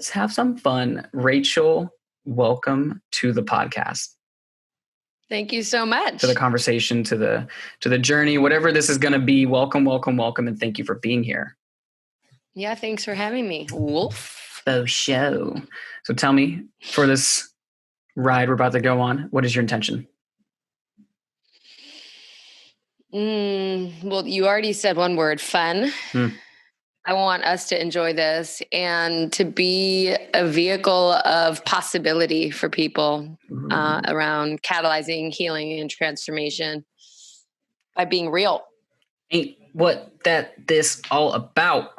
let's have some fun. Rachel, welcome to the podcast. Thank you so much. To the conversation, to the journey, whatever this is going to be. Welcome, welcome, welcome, and thank you for being here. Yeah, thanks for having me. Wolf. Oh, show. So tell me, for this ride we're about to go on, what is your intention? Well, you already said one word, fun. I want us to enjoy this and to be a vehicle of possibility for people around catalyzing healing and transformation by being real. Ain't what this all about.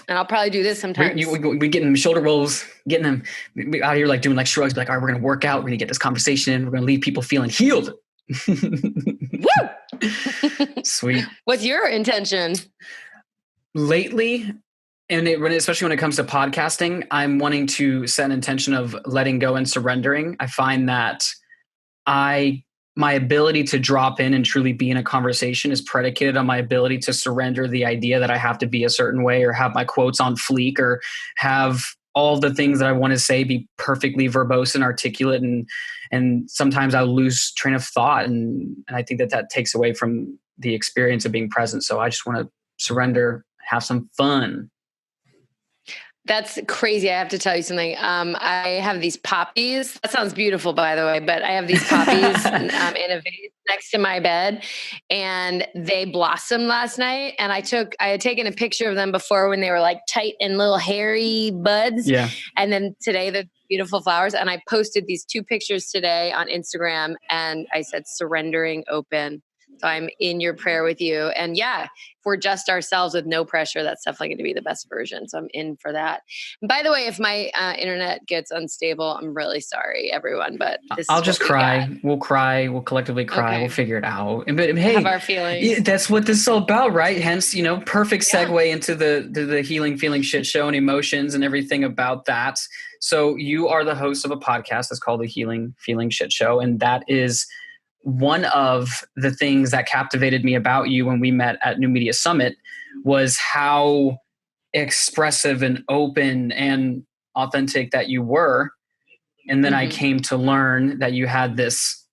And I'll probably do this sometimes. We getting them shoulder rolls, getting them out here like doing like shrugs, like, all right, we're going to work out. We're going to get this conversation in. We're going to leave people feeling healed. Woo! Sweet. What's your intention? Lately, and especially when it comes to podcasting, I'm wanting to set an intention of letting go and surrendering. I find that my ability to drop in and truly be in a conversation is predicated on my ability to surrender the idea that I have to be a certain way or have my quotes on fleek or have all the things that I want to say be perfectly verbose and articulate. And sometimes I'll lose train of thought. And I think that takes away from the experience of being present. So I just want to surrender, have some fun. That's crazy. I have to tell you something. I have these poppies. That sounds beautiful, by the way, but I have these poppies in a vase next to my bed, and they blossomed last night. And I had taken a picture of them before when they were like tight and little hairy buds. Yeah. And then today, the beautiful flowers. And I posted these 2 pictures today on Instagram, and I said, surrendering open. So I'm in your prayer with you. And yeah, if we're just ourselves with no pressure, that's definitely going to be the best version. So I'm in for that. And by the way, if my internet gets unstable, I'm really sorry, everyone. But I'll just cry. We'll cry. We'll collectively cry. Okay. We'll figure it out. But hey, have our feelings. That's what this is all about, right? Hence, perfect segue into the healing feeling shit show and emotions and everything about that. So you are the host of a podcast that's called the Healing Feeling Shit Show, and that is one of the things that captivated me about you when we met at New Media Summit was how expressive and open and authentic that you were. And then I came to learn that you had this,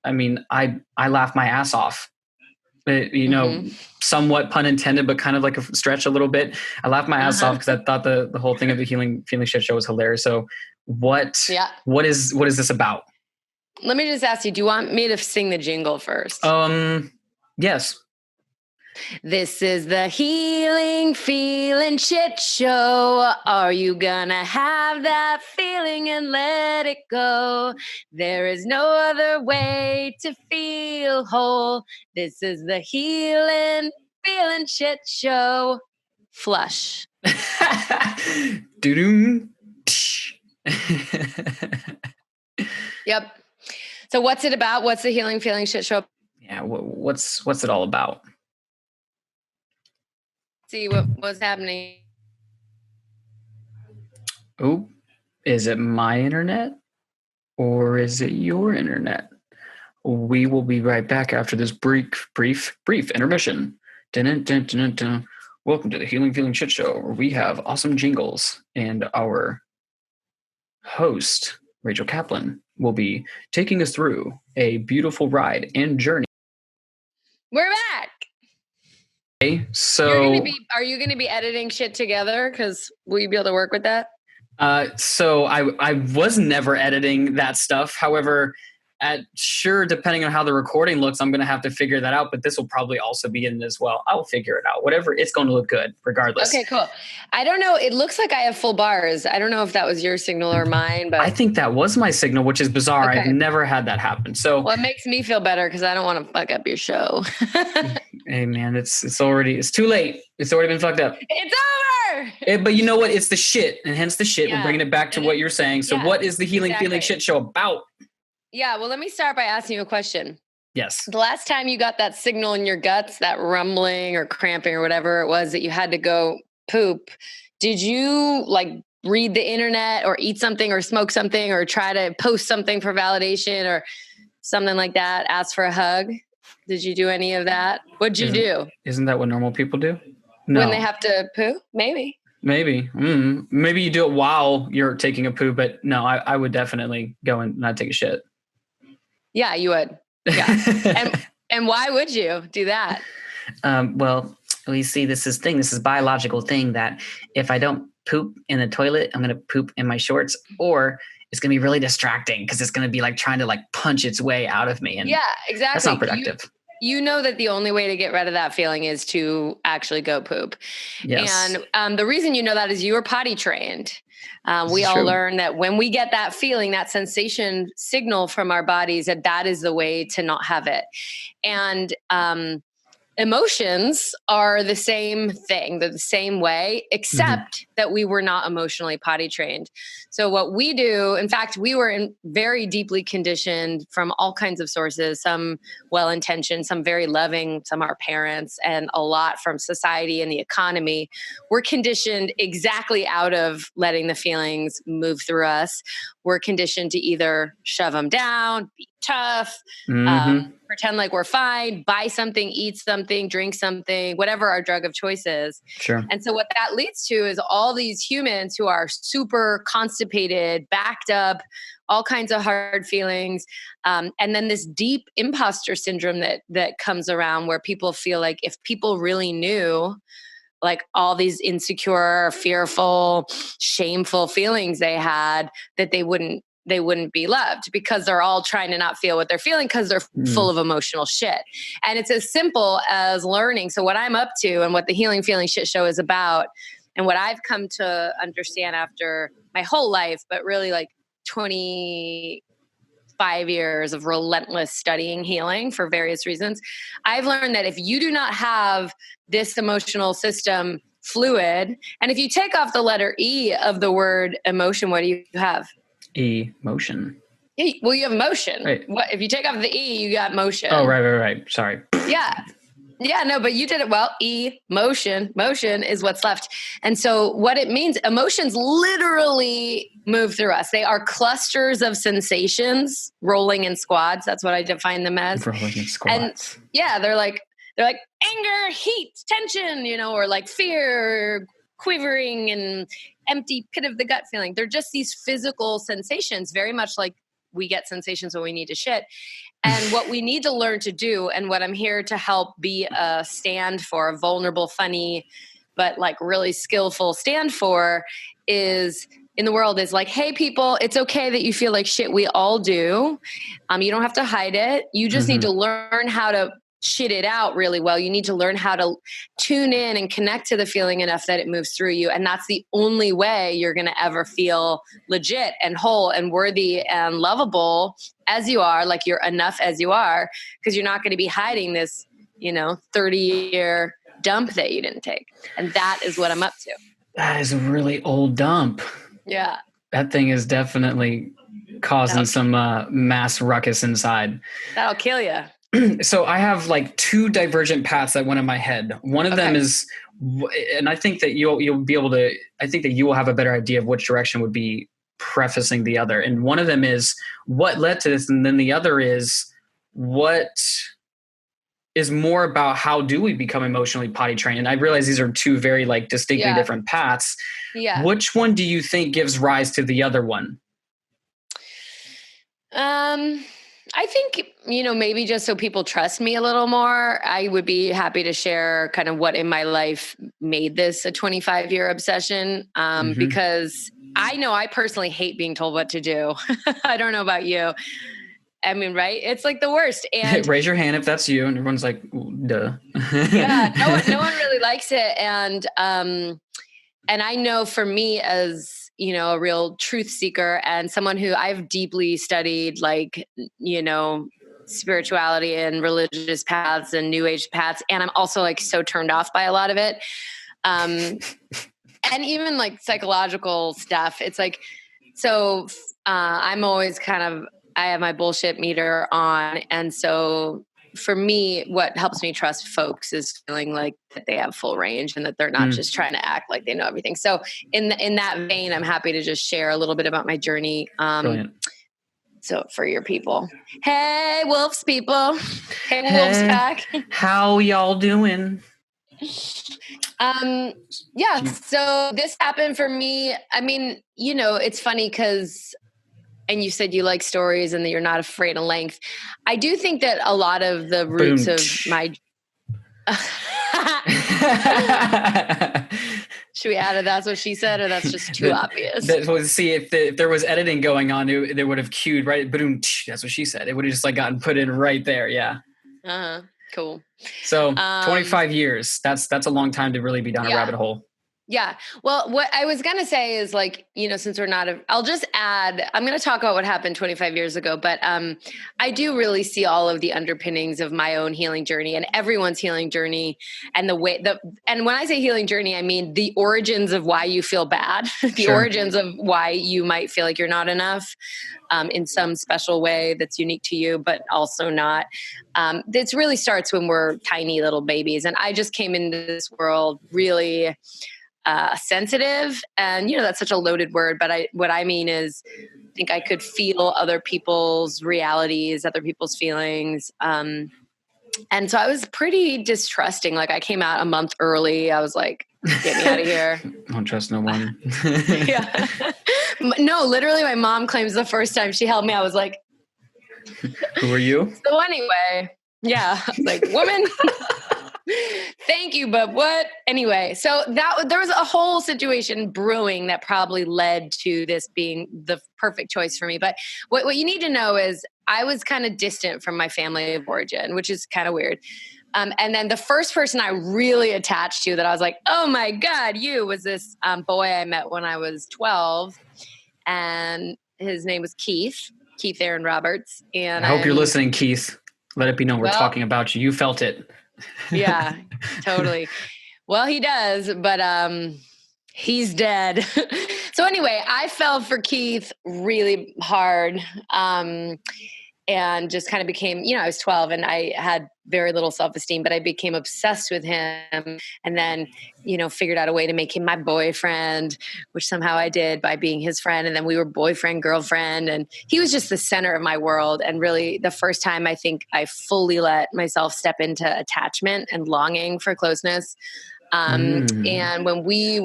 I laughed my ass off, somewhat pun intended, but kind of like a stretch a little bit. I laughed my ass off because I thought the whole thing of the Healing Feeling Shit Show was hilarious. So what is this about? Let me just ask you, do you want me to sing the jingle first? Yes. This is the Healing Feeling Shit Show. Are you gonna have that feeling and let it go? There is no other way to feel whole. This is the Healing Feeling Shit Show. Flush. Doo-doo. Yep. So what's it about? What's the Healing Feeling Shit Show? Yeah. What's it all about? See what's happening. Oh, is it my internet or is it your internet? We will be right back after this brief intermission. Dun, dun, dun, dun. Welcome to the Healing Feeling Shit Show, where we have awesome jingles, and our host, Rachel Kaplan, will be taking us through a beautiful ride and journey. We're back. Okay, so are you going to be editing shit together? Because will you be able to work with that? So I was never editing that stuff. However, depending on how the recording looks, I'm going to have to figure that out, but this will probably also be in as well. I'll figure it out. Whatever, it's going to look good regardless. Okay, cool. I don't know. It looks like I have full bars. I don't know if that was your signal or mine, but I think that was my signal, which is bizarre. Okay. I've never had that happen. So well, it makes me feel better because I don't want to fuck up your show. Hey man, it's too late. It's already been fucked up. It's over. But you know what? It's the shit, and hence the shit. Yeah. We're bringing it back to what you're saying. So what is the Healing Feeling Shit Show about? Yeah, well, let me start by asking you a question. Yes. The last time you got that signal in your guts, that rumbling or cramping or whatever it was that you had to go poop, did you read the internet or eat something or smoke something or try to post something for validation or something like that, ask for a hug? Did you do any of that? What'd you do? Isn't that what normal people do? No. When they have to poo? Maybe. Maybe. Maybe you do it while you're taking a poo, but no, I would definitely go and not take a shit. Yeah, you would. Yeah. And why would you do that? Well, we see this is biological thing that if I don't poop in the toilet, I'm going to poop in my shorts, or it's going to be really distracting because it's going to be like trying to like punch its way out of me. And yeah, exactly. That's not productive. You know that the only way to get rid of that feeling is to actually go poop. Yes. And the reason you know that is you were potty trained. We all learn that when we get that feeling, that sensation signal from our bodies, that is the way to not have it. And emotions are the same thing. They're the same way, except that we were not emotionally potty trained. So what we do, in fact, we were very deeply conditioned from all kinds of sources, some well-intentioned, some very loving, some our parents, and a lot from society and the economy. We're conditioned exactly out of letting the feelings move through us. We're conditioned to either shove them down, be tough, pretend like we're fine, buy something, eat something, drink something, whatever our drug of choice is. Sure. And so what that leads to is all these humans who are super constipated, backed up, all kinds of hard feelings. And then this deep imposter syndrome that comes around where people feel like if people really knew like all these insecure, fearful, shameful feelings they had, that they wouldn't be loved because they're all trying to not feel what they're feeling because they're full of emotional shit. And it's as simple as learning. So what I'm up to and what the Healing Feeling Shit Show is about, and what I've come to understand after my whole life, but really like 25 years of relentless studying healing for various reasons, I've learned that if you do not have this emotional system fluid, and if you take off the letter E of the word emotion, what do you have? Emotion. Well, you have motion. Right. What if you take off the E, you got motion. Oh, right. Sorry. Yeah, no, but you did it well. Motion is what's left. And so what it means, emotions literally move through us. They are clusters of sensations rolling in squads. That's what I define them as. Rolling in squads. And yeah, they're like anger, heat, tension, or like fear, quivering, and empty pit of the gut feeling. They're just these physical sensations, very much like we get sensations when we need to shit. And what we need to learn to do, and what I'm here to help be a stand for, a vulnerable, funny, but like really skillful stand for, is in the world is like, hey people, it's okay that you feel like shit. We all do. You don't have to hide it. You just need to learn how to shit it out really well. You need to learn how to tune in and connect to the feeling enough that it moves through you. And that's the only way you're going to ever feel legit and whole and worthy and lovable as you are, like you're enough as you are, because you're not going to be hiding this, 30-year dump that you didn't take. And that is what I'm up to. That is a really old dump. Yeah. That thing is definitely causing some mass ruckus inside. That'll kill you. So I have like two divergent paths that went in my head. One of them is, and I think that you'll be able to, I think that you will have a better idea of which direction would be prefacing the other. And one of them is what led to this. And then the other is what is more about how do we become emotionally potty trained? And I realize these are two very like distinctly different paths. Yeah. Which one do you think gives rise to the other one? I think, maybe just so people trust me a little more, I would be happy to share kind of what in my life made this a 25-year obsession. Because I know I personally hate being told what to do. I don't know about you. I mean, right? It's like the worst. And raise your hand if that's you. And everyone's like, duh. Yeah, no one really likes it. And I know for me as, a real truth seeker and someone who I've deeply studied, like, spirituality and religious paths and new age paths. And I'm also like so turned off by a lot of it. And even like psychological stuff. It's like, so I'm always I have my bullshit meter on. And so for me, what helps me trust folks is feeling like that they have full range and that they're not just trying to act like they know everything. So in that vein, I'm happy to just share a little bit about my journey. Brilliant. So for your people, hey, Wolves people, hey, Wolves pack. How y'all doing? Yeah. So this happened for me. I mean, it's funny because, and you said you like stories and that you're not afraid of length. I do think that a lot of the roots Boom. of my. Should we add a "that's what she said" or that's just too obvious? See, if there was editing going on, they would have cued right. Boom. That's what she said. It would have just like gotten put in right there. Yeah. Cool. So 25 years. That's a long time to really be down a rabbit hole. Yeah. Well, what I was going to say is since we're not, I'll just add, I'm going to talk about what happened 25 years ago, but I do really see all of the underpinnings of my own healing journey and everyone's healing journey and and when I say healing journey, I mean the origins of why you feel bad, the origins of why you might feel like you're not enough in some special way that's unique to you, but also not. This really starts when we're tiny little babies. And I just came into this world really sensitive, and that's such a loaded word, but what I mean is I think I could feel other people's realities, other people's feelings, and so I was pretty distrusting. Like I came out a month early. I was like, get me out of here. Don't trust no one. Yeah. No, literally my mom claims the first time she held me, I was like, who are you? So anyway, yeah, I was like, woman, thank you, but what? Anyway, so there was a whole situation brewing that probably led to this being the perfect choice for me. But what you need to know is I was kind of distant from my family of origin, which is kind of weird. And then the first person I really attached to that I was like, oh my God, was this boy I met when I was 12. And his name was Keith Aaron Roberts. And I hope you're listening, Keith. Let it be known we're talking about you. You felt it. Yeah, totally. Well, he does, but he's dead. So anyway, I fell for Keith really hard. And just kind of became, I was 12 and I had very little self-esteem, but I became obsessed with him and then, figured out a way to make him my boyfriend, which somehow I did by being his friend. And then we were boyfriend, girlfriend, and he was just the center of my world. And really the first time I think I fully let myself step into attachment and longing for closeness. And when we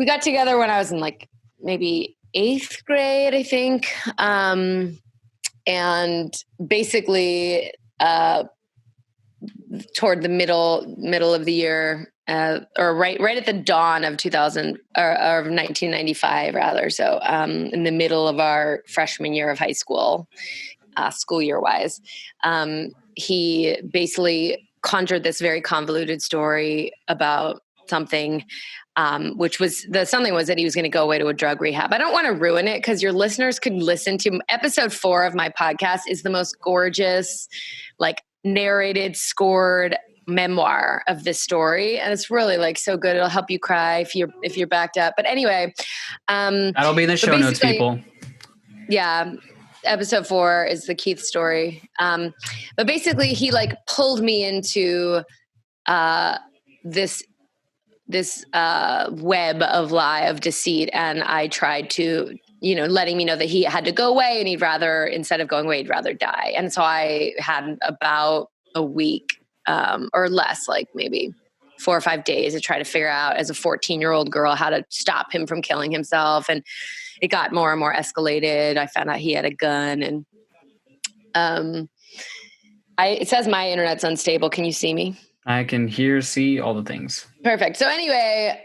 got together when I was in like maybe 8th grade, I think. And basically, toward the middle of the year, or right at the dawn of 2000 or 1995, rather. So, in the middle of our freshman year of high school, school year wise, he basically conjured this very convoluted story about something. Which was something was that he was going to go away to a drug rehab. I don't want to ruin it because your listeners could listen to episode 4 of my podcast is the most gorgeous, like narrated, scored memoir of this story. And it's really like so good. It'll help you cry if you're backed up. But anyway, that'll be in the show notes, people. Yeah. Episode 4 is the Keith story. But basically he like pulled me into, this web of lie, of deceit. And I tried to, letting me know that he had to go away and instead of going away, he'd rather die. And so I had about a week or less, like maybe 4 or 5 days to try to figure out as a 14-year-old girl how to stop him from killing himself. And it got more and more escalated. I found out he had a gun and it says my internet's unstable. Can you see me? I can see all the things. Perfect. So anyway,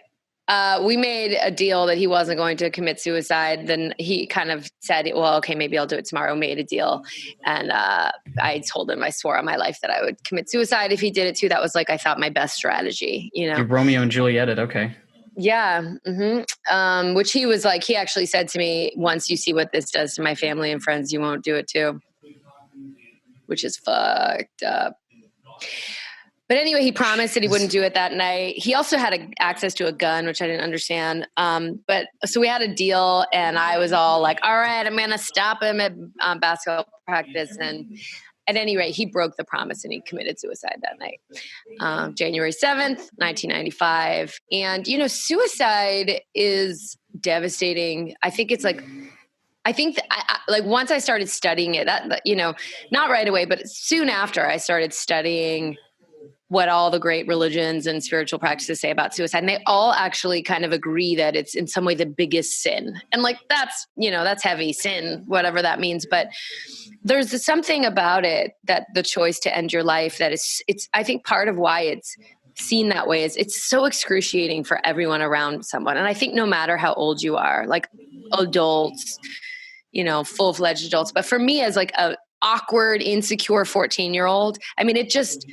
we made a deal that he wasn't going to commit suicide. Then he kind of said, well, okay, maybe I'll do it tomorrow. Made a deal. And I told him, I swore on my life that I would commit suicide if he did it too. That was like, I thought my best strategy, You Romeo and Juliet it. Okay. Yeah. Mm-hmm. Which he was like, he actually said to me, once you see what this does to my family and friends, you won't do it too. Which is fucked up. But anyway, he promised that he wouldn't do it that night. He also had access to a gun, which I didn't understand. But so we had a deal and I was all like, all right, I'm going to stop him at basketball practice. And at any rate, he broke the promise and he committed suicide that night. January 7th, 1995. And, suicide is devastating. I think it's like, like once I started studying it, that, not right away, but soon after I started studying what all the great religions and spiritual practices say about suicide. And they all actually kind of agree that it's in some way the biggest sin. And like, that's, that's heavy sin, whatever that means. But there's something about it, that the choice to end your life, that it's, I think part of why it's seen that way is it's so excruciating for everyone around someone. And I think no matter how old you are, like adults, full-fledged adults, but for me as like a awkward, insecure 14-year-old, I mean, it just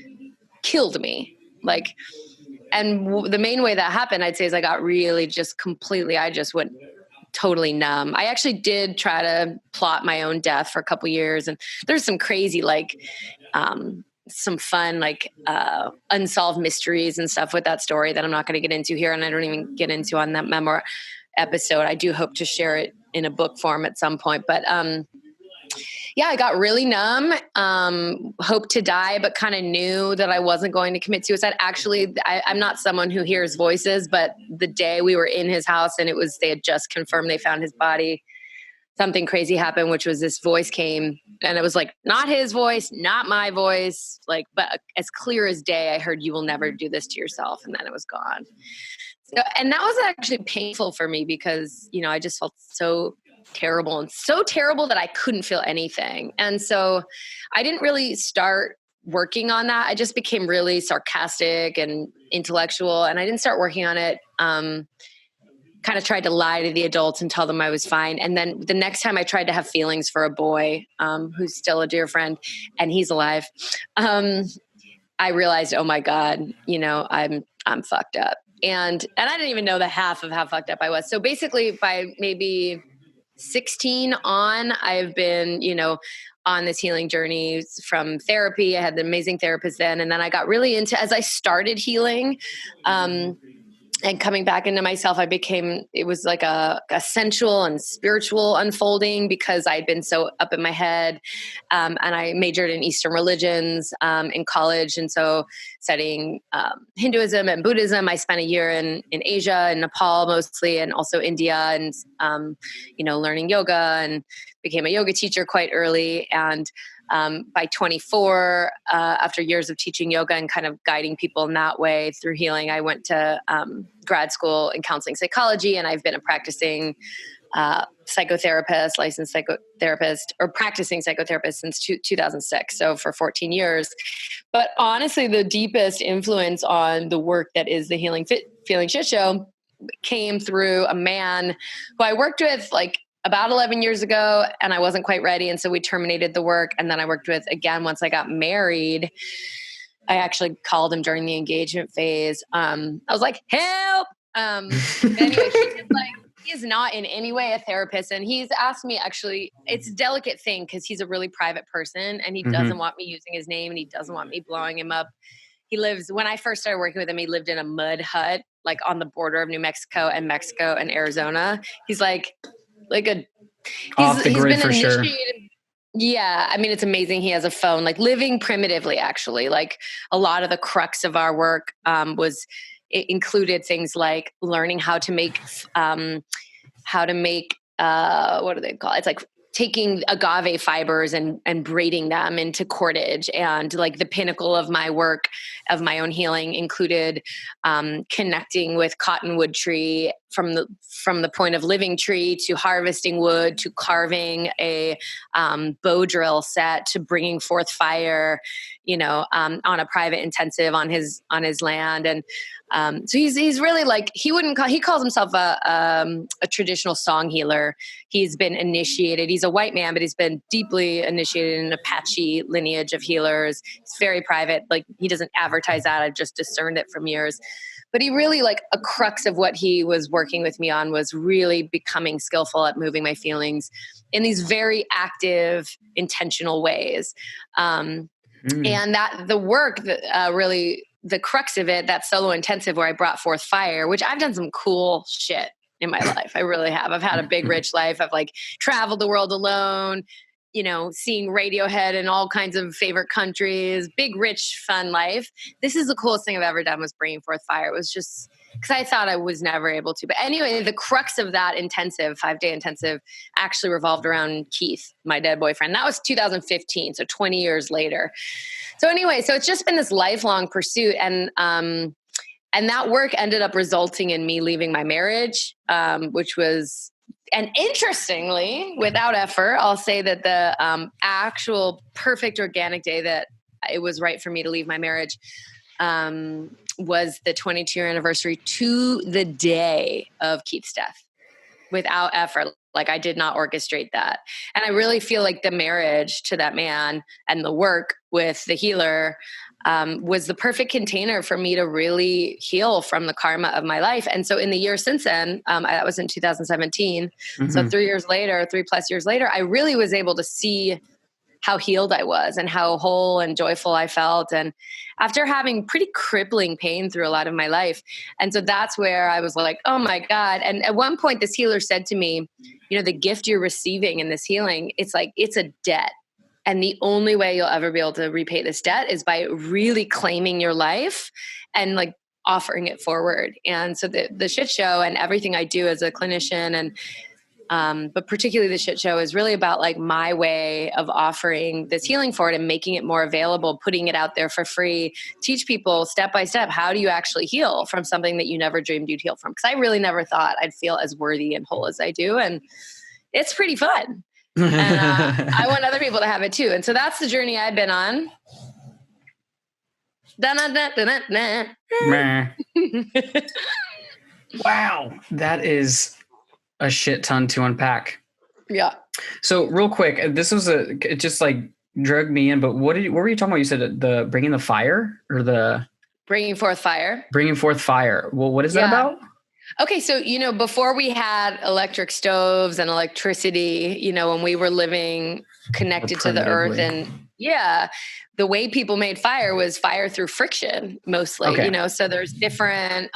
killed me. Like, and the main way that happened, I'd say, is I got really I just went totally numb. I actually did try to plot my own death for a couple years. And there's some crazy, like, some fun, like, unsolved mysteries and stuff with that story that I'm not going to get into here. And I don't even get into on that memoir episode. I do hope to share it in a book form at some point, but, yeah, I got really numb, hoped to die, but kind of knew that I wasn't going to commit suicide. Actually, I'm not someone who hears voices, but the day we were in his house and they had just confirmed they found his body, something crazy happened, which was this voice came, and it was like, not his voice, not my voice, like, but as clear as day, I heard, "You will never do this to yourself." And then it was gone. So, and that was actually painful for me because, I just felt so terrible, and so terrible that I couldn't feel anything. And so I didn't really start working on that. I just became really sarcastic and intellectual, and I didn't start working on it. Kind of tried to lie to the adults and tell them I was fine. And then the next time I tried to have feelings for a boy, who's still a dear friend, and he's alive, I realized, oh my God, I'm fucked up. And I didn't even know the half of how fucked up I was. So basically by maybe 16 on, I've been, on this healing journey from therapy. I had the amazing therapist then. And then I got really into, as I started healing, and coming back into myself, it was like a sensual and spiritual unfolding because I'd been so up in my head. And I majored in Eastern religions in college. And so studying Hinduism and Buddhism, I spent a year in Asia and Nepal mostly, and also India, and, learning yoga, and became a yoga teacher quite early. And by 24, after years of teaching yoga and kind of guiding people in that way through healing, I went to grad school in counseling psychology, and I've been a practicing psychotherapist, licensed psychotherapist, or practicing psychotherapist since 2006. So for 14 years. But honestly, the deepest influence on the work that is the Healing Feeling Shit Show came through a man who I worked with like about 11 years ago, and I wasn't quite ready. And so we terminated the work. And then I worked with, again, once I got married, I actually called him during the engagement phase. I was like, help. But anyway, he's not in any way a therapist. And he's asked me, actually, it's a delicate thing because he's a really private person, and he doesn't want me using his name, and he doesn't want me blowing him up. When I first started working with him, he lived in a mud hut, like on the border of New Mexico and Arizona. He's like off the grid for sure. Yeah. I mean, it's amazing. He has a phone, like living primitively, actually. Like a lot of the crux of our work it included things like learning how to make what do they call it? It's like taking agave fibers and braiding them into cordage. And like the pinnacle of my work, of my own healing, included connecting with cottonwood tree from the point of living tree to harvesting wood to carving a bow drill set to bringing forth fire, on a private intensive on his land. And so he's really like, he calls himself a traditional song healer. He's been initiated. He's a white man, but he's been deeply initiated in an Apache lineage of healers. It's very private. Like he doesn't advertise that. I've just discerned it from years. But he really, like, a crux of what he was working with me on was really becoming skillful at moving my feelings in these very active, intentional ways. And that the work that really, the crux of it, that solo intensive where I brought forth fire, which I've done some cool shit in my life. I really have. I've had a big, rich life. I've like traveled the world alone, seeing Radiohead in all kinds of favorite countries, big, rich, fun life. This is the coolest thing I've ever done was bringing forth fire. It was just because I thought I was never able to. But anyway, the crux of that intensive, 5-day intensive actually revolved around Keith, my dead boyfriend. That was 2015, so 20 years later. So anyway, so it's just been this lifelong pursuit. And that work ended up resulting in me leaving my marriage, which was, and interestingly, without effort, I'll say that the actual perfect organic day that it was right for me to leave my marriage was the 22-year anniversary to the day of Keith's death. Without effort. Like I did not orchestrate that. And I really feel like the marriage to that man and the work with the healer was the perfect container for me to really heal from the karma of my life. And so in the years since then, that was in 2017. Mm-hmm. So 3+ years later, I really was able to see how healed I was and how whole and joyful I felt. And after having pretty crippling pain through a lot of my life. And so that's where I was like, oh my God. And at one point this healer said to me, the gift you're receiving in this healing, it's like, it's a debt. And the only way you'll ever be able to repay this debt is by really claiming your life and like offering it forward. And so the shit show and everything I do as a clinician and but particularly the shit show is really about like my way of offering this healing forward and making it more available, putting it out there for free, teach people step by step, how do you actually heal from something that you never dreamed you'd heal from? Because I really never thought I'd feel as worthy and whole as I do. And it's pretty fun. And I want other people to have it too. And so that's the journey I've been on. Wow. That is a shit ton to unpack. Yeah. So real quick, this was it just like drug me in, but what were you talking about? You said the bringing the fire or the bringing forth fire. Bringing forth fire. Well, what is that about? Okay. So, before we had electric stoves and electricity, when we were living connected to the earth and the way people made fire was fire through friction mostly, so there's different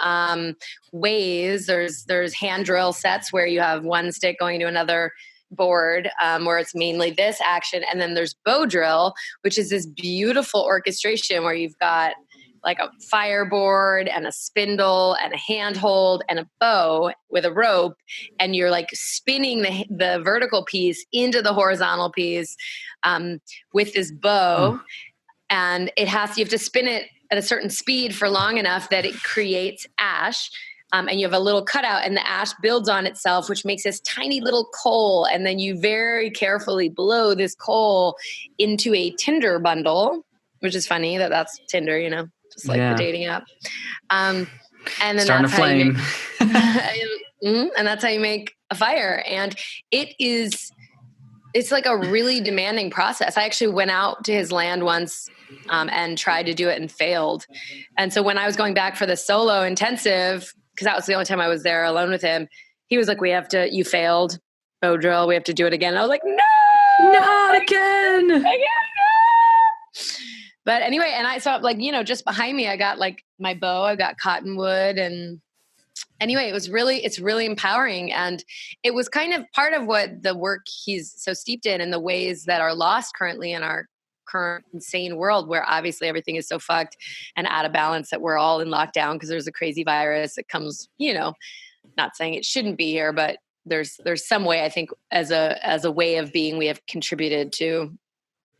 ways. There's hand drill sets where you have one stick going to another board where it's mainly this action. And then there's bow drill, which is this beautiful orchestration where you've got like a fireboard and a spindle and a handhold and a bow with a rope. And you're like spinning the vertical piece into the horizontal piece with this bow. And you have to spin it at a certain speed for long enough that it creates ash. And you have a little cutout and the ash builds on itself, which makes this tiny little coal. And then you very carefully blow this coal into a Tinder bundle, which is funny that's Tinder, just like the dating app. And then starting that's a flame. And that's how you make a fire. And it's like a really demanding process. I actually went out to his land once and tried to do it and failed. And so when I was going back for the solo intensive, because that was the only time I was there alone with him, he was like, you failed, bow drill, we have to do it again. And I was like, no, not again. But anyway, and I saw like, just behind me, I got like my bow, I got cottonwood. And anyway, it's really empowering. And it was kind of part of what the work he's so steeped in and the ways that are lost currently in our current insane world where obviously everything is so fucked and out of balance that we're all in lockdown because there's a crazy virus that comes, not saying it shouldn't be here, but there's some way I think as a way of being we have contributed to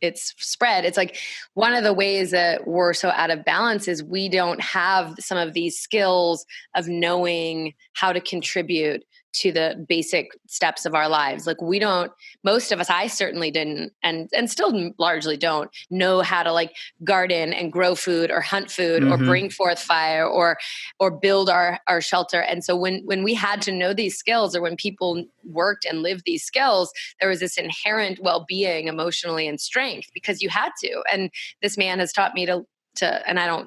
its spread. It's like one of the ways that we're so out of balance is we don't have some of these skills of knowing how to contribute to the basic steps of our lives. Like most of us, I certainly didn't, and still largely don't know how to like garden and grow food or hunt food or bring forth fire or build our shelter. And so when we had to know these skills or when people worked and lived these skills, there was this inherent well-being emotionally and strength because you had to. And this man has taught me to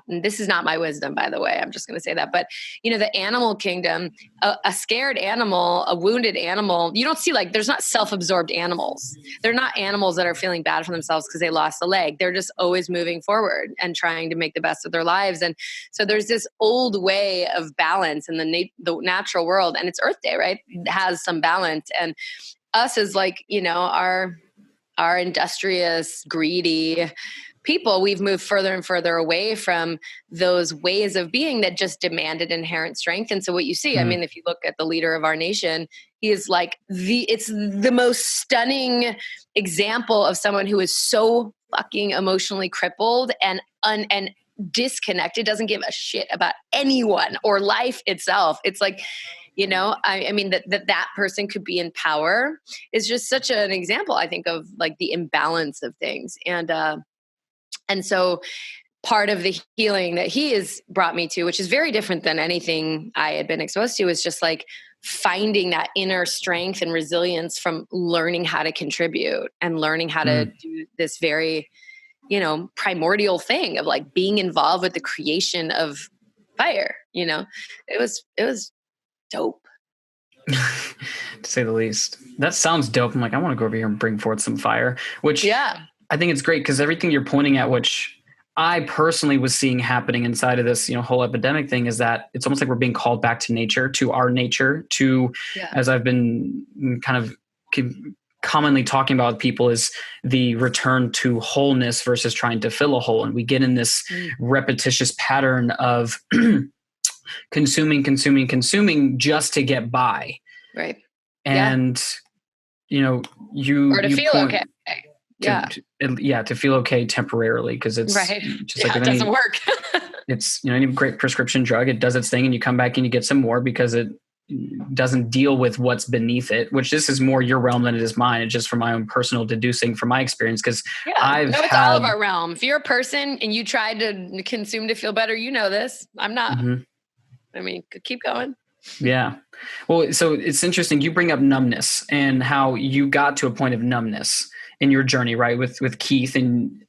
this is not my wisdom, by the way, I'm just going to say that, but the animal kingdom, a scared animal, a wounded animal, you don't see there's not self-absorbed animals. They're not animals that are feeling bad for themselves because they lost a leg. They're just always moving forward and trying to make the best of their lives. And so there's this old way of balance in the natural world, and it's Earth Day, right? It has some balance, and us is our industrious, greedy people, we've moved further and further away from those ways of being that just demanded inherent strength. And so what you see, I mean, if you look at the leader of our nation, he is like it's the most stunning example of someone who is so fucking emotionally crippled and disconnected, doesn't give a shit about anyone or life itself. It's like, I mean, that person could be in power is just such an example, I think, of like the imbalance of things. And so part of the healing that he has brought me to, which is very different than anything I had been exposed to, is just like finding that inner strength and resilience from learning how to contribute and learning how to do this very, primordial thing of like being involved with the creation of fire. It was dope. To say the least. That sounds dope. I'm like, I want to go over here and bring forth some fire, which I think it's great because everything you're pointing at, which I personally was seeing happening inside of this, whole epidemic thing, is that it's almost like we're being called back to nature, to our nature, as I've been kind of commonly talking about with people, is the return to wholeness versus trying to fill a hole. And we get in this repetitious pattern of consuming just to get by. Right. And, or to feel okay. To feel okay temporarily, because it's just like it doesn't work. It's any great prescription drug, it does its thing and you come back and you get some more because it doesn't deal with what's beneath it, which this is more your realm than it is mine. It's just from my own personal deducing from my experience, because it's all of our realm. If you're a person and you try to consume to feel better, this. I'm not. I mean, keep going. Yeah. Well, so it's interesting. You bring up numbness and how you got to a point of numbness in your journey, right? With Keith, and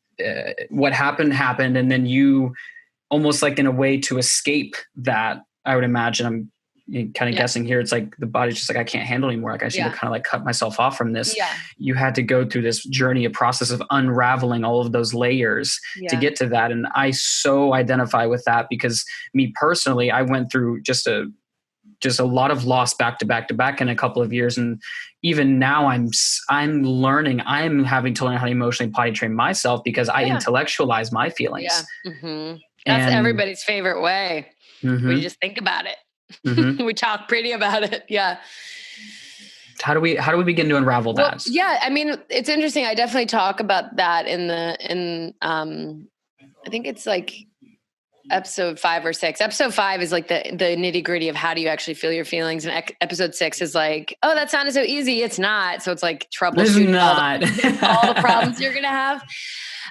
what happened. And then you almost like in a way to escape that, I would imagine, I'm kind of guessing here. It's like the body's just like, I can't handle anymore. Like I should kind of like cut myself off from this. Yeah. You had to go through this journey, a process of unraveling all of those layers to get to that. And I so identify with that because me personally, I went through just a lot of loss back to back to back in a couple of years. And even now I'm having to learn how to emotionally potty train myself because I intellectualize my feelings. Yeah. Mm-hmm. That's everybody's favorite way. We just think about it. We talk pretty about it. Yeah. How do we begin to unravel that? Yeah. I mean, it's interesting. I definitely talk about that I think it's like episode 5 or 6. Episode 5 is like the nitty gritty of how do you actually feel your feelings. And episode 6 is like, oh, that sounded so easy. It's not. So it's like troubleshooting all the problems you're going to have.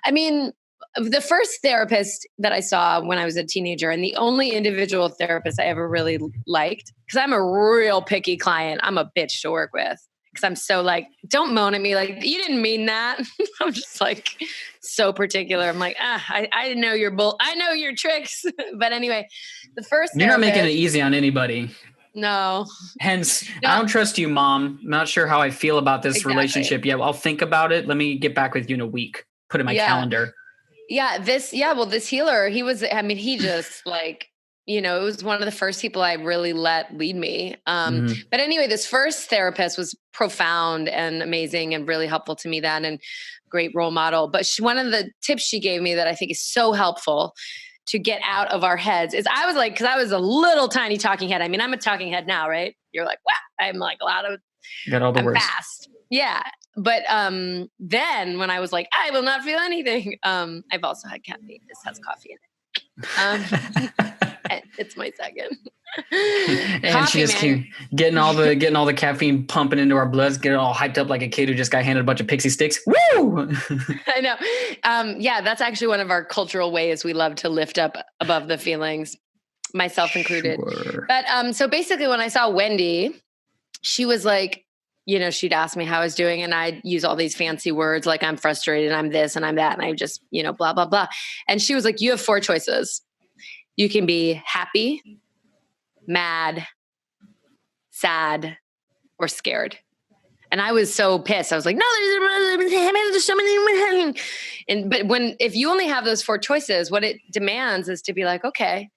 I mean, the first therapist that I saw when I was a teenager, and the only individual therapist I ever really liked, because I'm a real picky client. I'm a bitch to work with because I'm so like, don't moan at me like, you didn't mean that. I'm just like so particular. I'm like, I know your I know your tricks. But anyway, the first You're not making it easy on anybody. No. Hence, I don't trust you, Mom. I'm not sure how I feel about this relationship yet. I'll think about it. Let me get back with you in a week. Put it in my calendar. Yeah, this healer, he just like, it was one of the first people I really let lead me. But anyway, this first therapist was profound and amazing and really helpful to me then, and great role model. But one of the tips she gave me that I think is so helpful to get out of our heads is because I was a little tiny talking head. I mean, I'm a talking head now, right? You're like, wow, I'm like a lot of, got all the words. Fast. Yeah. But then when I was like, I will not feel anything, I've also had caffeine. This has coffee in it. It's my second. And she just keep getting all the caffeine pumping into our bloods, getting all hyped up like a kid who just got handed a bunch of pixie sticks. Woo! I know. That's actually one of our cultural ways we love to lift up above the feelings, myself included. Sure. But so basically when I saw Wendy, she was like, she'd ask me how I was doing, and I'd use all these fancy words like I'm frustrated, I'm this and I'm that, and I just, blah, blah, blah. And she was like, you have 4 choices. You can be happy, mad, sad, or scared. And I was so pissed. I was like, no, there's so many. If you only have those 4 choices, what it demands is to be like, okay,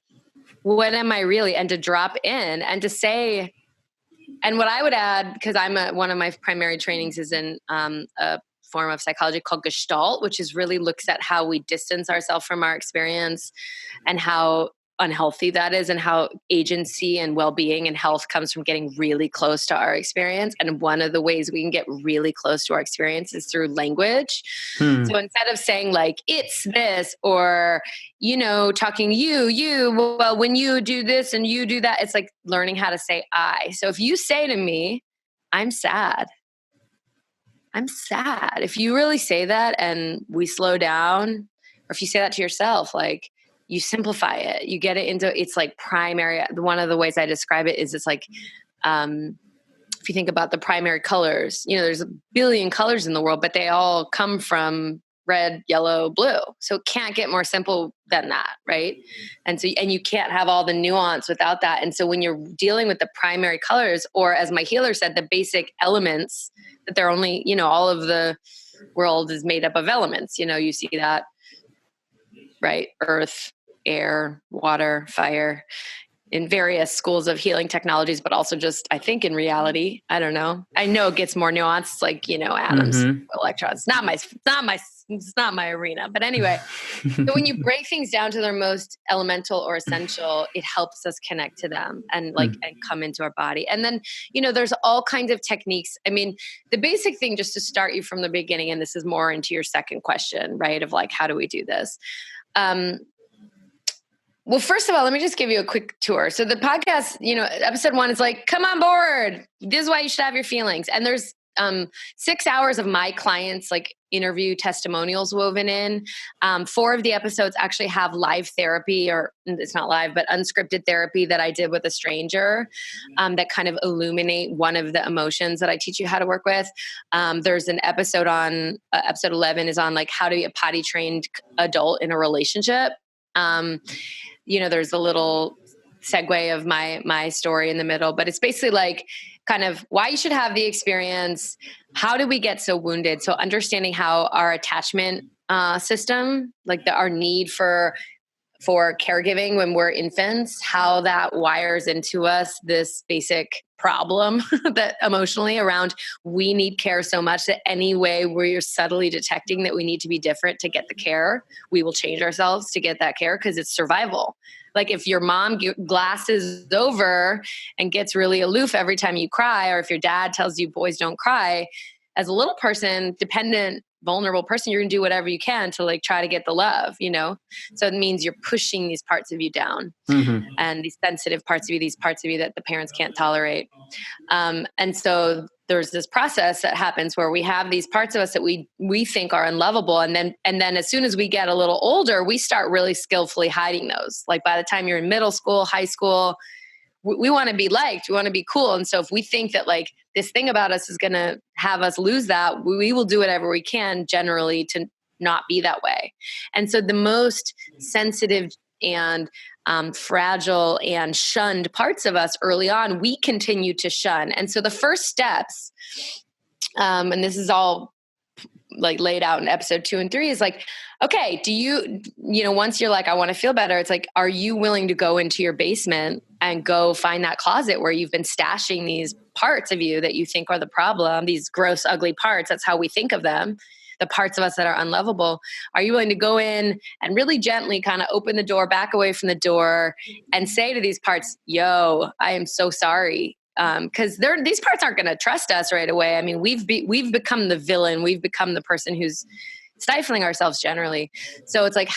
what am I really? And to drop in and to say, and what I would add, because one of my primary trainings is in a form of psychology called Gestalt, which is really looks at how we distance ourselves from our experience and how unhealthy that is, and how agency and well-being and health comes from getting really close to our experience. And one of the ways we can get really close to our experience is through language. So instead of saying like, it's this, or, talking well, when you do this and you do that, it's like learning how to say I. So if you say to me, I'm sad. If you really say that and we slow down, or if you say that to yourself, like, you simplify it, you get it into, it's like primary. One of the ways I describe it is it's like, if you think about the primary colors, there's a billion colors in the world, but they all come from red, yellow, blue. So it can't get more simple than that. Right. And you can't have all the nuance without that. And so when you're dealing with the primary colors, or as my healer said, the basic elements, that they're only, all of the world is made up of elements. You see that, right? Earth, air, water, fire, in various schools of healing technologies, but also just, I think, in reality, I don't know. I know it gets more nuanced, like, atoms, electrons. It's not my arena. But anyway, so when you break things down to their most elemental or essential, it helps us connect to them and and come into our body. And then, there's all kinds of techniques. I mean, the basic thing, just to start you from the beginning, and this is more into your second question, right? Of like, how do we do this? Well, first of all, let me just give you a quick tour. So the podcast, episode 1 is like, come on board. This is why you should have your feelings. And there's 6 hours of my clients, like, interview testimonials woven in. 4 of the episodes actually have live therapy, or it's not live, but unscripted therapy that I did with a stranger, that kind of illuminate one of the emotions that I teach you how to work with. There's an episode on, episode 11 is on like how to be a potty trained adult in a relationship. There's a little segue of my story in the middle, but it's basically like kind of why you should have the experience. How did we get so wounded? So understanding how our attachment system, like our need for caregiving when we're infants, how that wires into us this basic problem that emotionally around we need care so much that any way we're subtly detecting that we need to be different to get the care, we will change ourselves to get that care because it's survival. Like if your mom glasses over and gets really aloof every time you cry, or if your dad tells you boys don't cry, as a little person, dependent, vulnerable person, you're going to do whatever you can to like try to get the love, So it means you're pushing these parts of you down, and these sensitive parts of you, these parts of you that the parents can't tolerate. And so there's this process that happens where we have these parts of us that we think are unlovable. And then as soon as we get a little older, we start really skillfully hiding those. Like by the time you're in middle school, high school, we want to be liked. We want to be cool. And so if we think that like this thing about us is going to have us lose that, we will do whatever we can generally to not be that way. And so the most sensitive and fragile and shunned parts of us early on, we continue to shun. And so the first steps, and this is all like laid out in episode 2 and 3, is like, okay, do you once you're like, I want to feel better, it's like, are you willing to go into your basement and go find that closet where you've been stashing these parts of you that you think are the problem, these gross, ugly parts? That's how we think of them. The parts of us that are unlovable. Are you willing to go in and really gently kind of open the door, back away from the door, and say to these parts, yo, I am so sorry. Because these parts aren't going to trust us right away. I mean, we've become the villain. We've become the person who's stifling ourselves generally. So it's like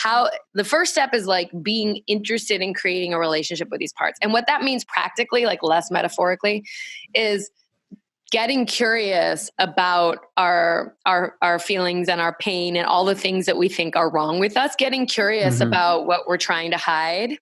the first step is like being interested in creating a relationship with these parts. And what that means practically, like less metaphorically, is getting curious about our feelings and our pain and all the things that we think are wrong with us, getting curious about what we're trying to hide.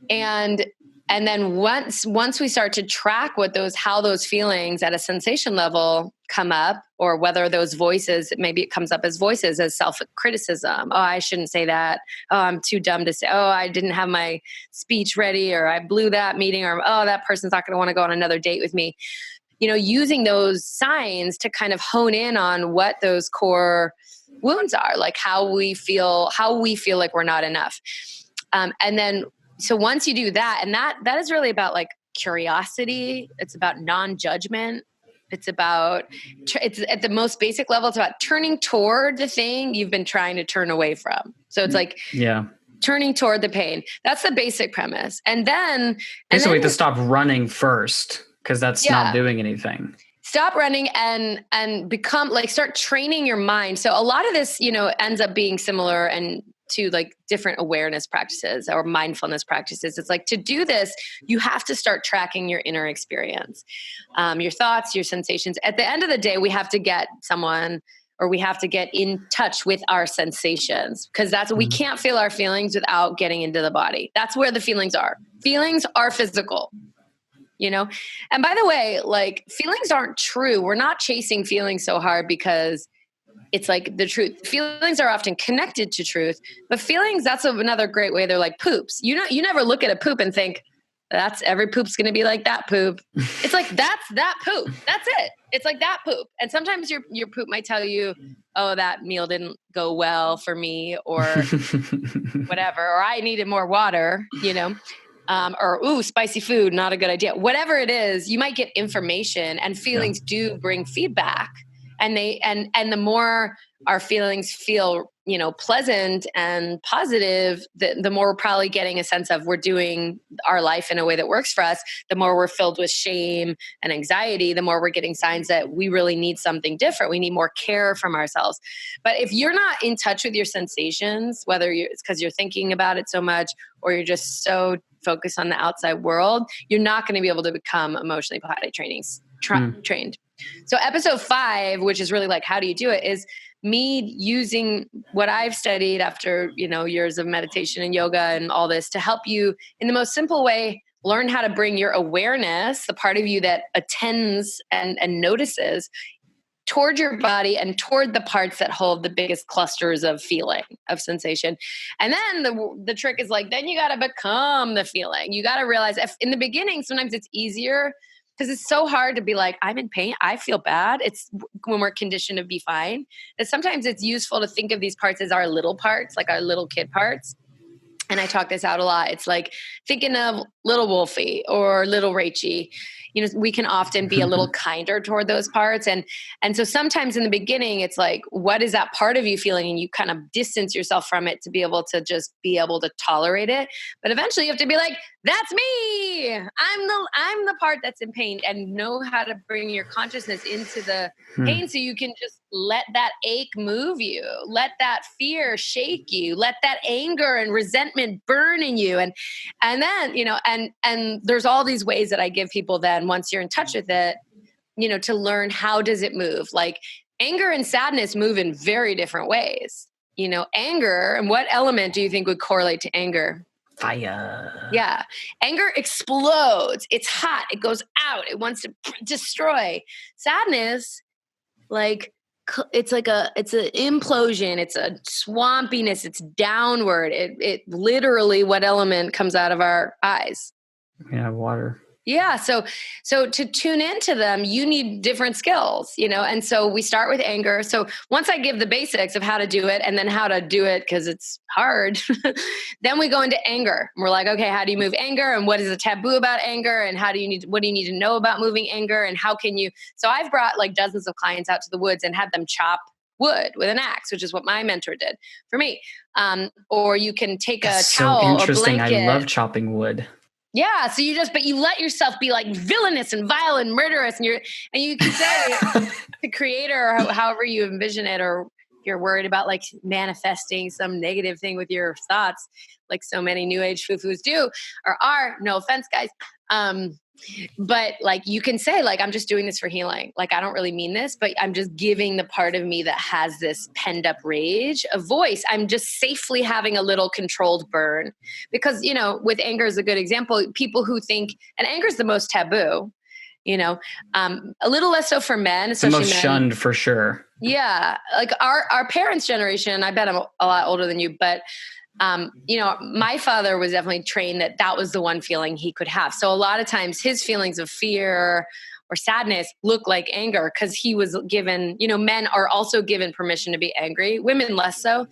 And then once we start to track how those feelings at a sensation level come up, or whether those voices, maybe it comes up as voices, as self-criticism. Oh, I shouldn't say that. Oh, I'm too dumb to say. Oh, I didn't have my speech ready, or I blew that meeting, or oh, that person's not going to want to go on another date with me. Using those signs to kind of hone in on what those core wounds are, like how we feel like we're not enough. And then, so once you do that, and that is really about like curiosity, it's about non-judgment. It's about, it's at the most basic level. It's about turning toward the thing you've been trying to turn away from. So it's like, turning toward the pain. That's the basic premise. And then basically we have to stop running first, because that's not doing anything. Stop running and become like, start training your mind. So a lot of this, ends up being similar and to like different awareness practices or mindfulness practices. It's like, to do this, you have to start tracking your inner experience, your thoughts, your sensations. At the end of the day, we have to get someone, or we have to get in touch with our sensations, because that's we can't feel our feelings without getting into the body. That's where the feelings are. Feelings are physical. And by the way, like, feelings aren't true. We're not chasing feelings so hard because it's like the truth. Feelings are often connected to truth, but feelings, that's another great way. They're like poops. You never look at a poop and think that's every poop's going to be like that poop. It's like, that's that poop. That's it. It's like that poop. And sometimes your poop might tell you, oh, that meal didn't go well for me, or whatever, or I needed more water, or, ooh, spicy food, not a good idea. Whatever it is, you might get information, and feelings do bring feedback. And the more our feelings feel, pleasant and positive, the more we're probably getting a sense of we're doing our life in a way that works for us. The more we're filled with shame and anxiety, the more we're getting signs that we really need something different. We need more care from ourselves. But if you're not in touch with your sensations, whether it's because you're thinking about it so much, or you're just so focused on the outside world, you're not going to be able to become emotionally potty trained. So episode 5, which is really like, how do you do it, is me using what I've studied after, years of meditation and yoga and all this, to help you in the most simple way, learn how to bring your awareness, the part of you that attends and notices, toward your body and toward the parts that hold the biggest clusters of feeling, of sensation. And then the trick is like, then you got to become the feeling. You got to realize, if in the beginning, sometimes it's easier, because it's so hard to be like, I'm in pain, I feel bad. It's when we're conditioned to be fine, that sometimes it's useful to think of these parts as our little parts, like our little kid parts. And I talk this out a lot. It's like thinking of little Wolfie or little Rachie. We can often be a little kinder toward those parts. And so sometimes in the beginning, it's like, what is that part of you feeling? And you kind of distance yourself from it to be able to just be able to tolerate it. But eventually you have to be like, that's me. I'm the part that's in pain, and know how to bring your consciousness into the pain, so you can just let that ache move you, let that fear shake you, let that anger and resentment burn in you. And then, and there's all these ways that I give people then, once you're in touch with it, to learn how does it move. Like, anger and sadness move in very different ways. Anger, and what element do you think would correlate to anger? Fire. Yeah. Anger explodes. It's hot. It goes out. It wants to destroy. Sadness, like, it's an implosion. It's a swampiness. It's downward. It literally, what element comes out of our eyes? Yeah, water. Yeah. So to tune into them, you need different skills, and so we start with anger. So once I give the basics of how to do it, and then how to do it, because it's hard, then we go into anger. We're like, okay, how do you move anger? And what is the taboo about anger? And what do you need to know about moving anger? And how can you, so I've brought like dozens of clients out to the woods and had them chop wood with an axe, which is what my mentor did for me. Or you can take a towel or blanket. I love chopping wood. Yeah. So you let yourself be like villainous and vile and murderous, and you can say the creator, or however you envision it, or if you're worried about like manifesting some negative thing with your thoughts, like so many new age foo-foos do, or are, no offense, guys. But like, you can say like, I'm just doing this for healing. Like, I don't really mean this, but I'm just giving the part of me that has this penned up rage a voice. I'm just safely having a little controlled burn, because, with anger is a good example. People who think, and anger is the most taboo, a little less so for men, especially the most men. Shunned for sure. Yeah. Like our parents' generation, I bet I'm a lot older than you, but my father was definitely trained that was the one feeling he could have. So a lot of times his feelings of fear or sadness look like anger, because he was given, men are also given permission to be angry, women less so.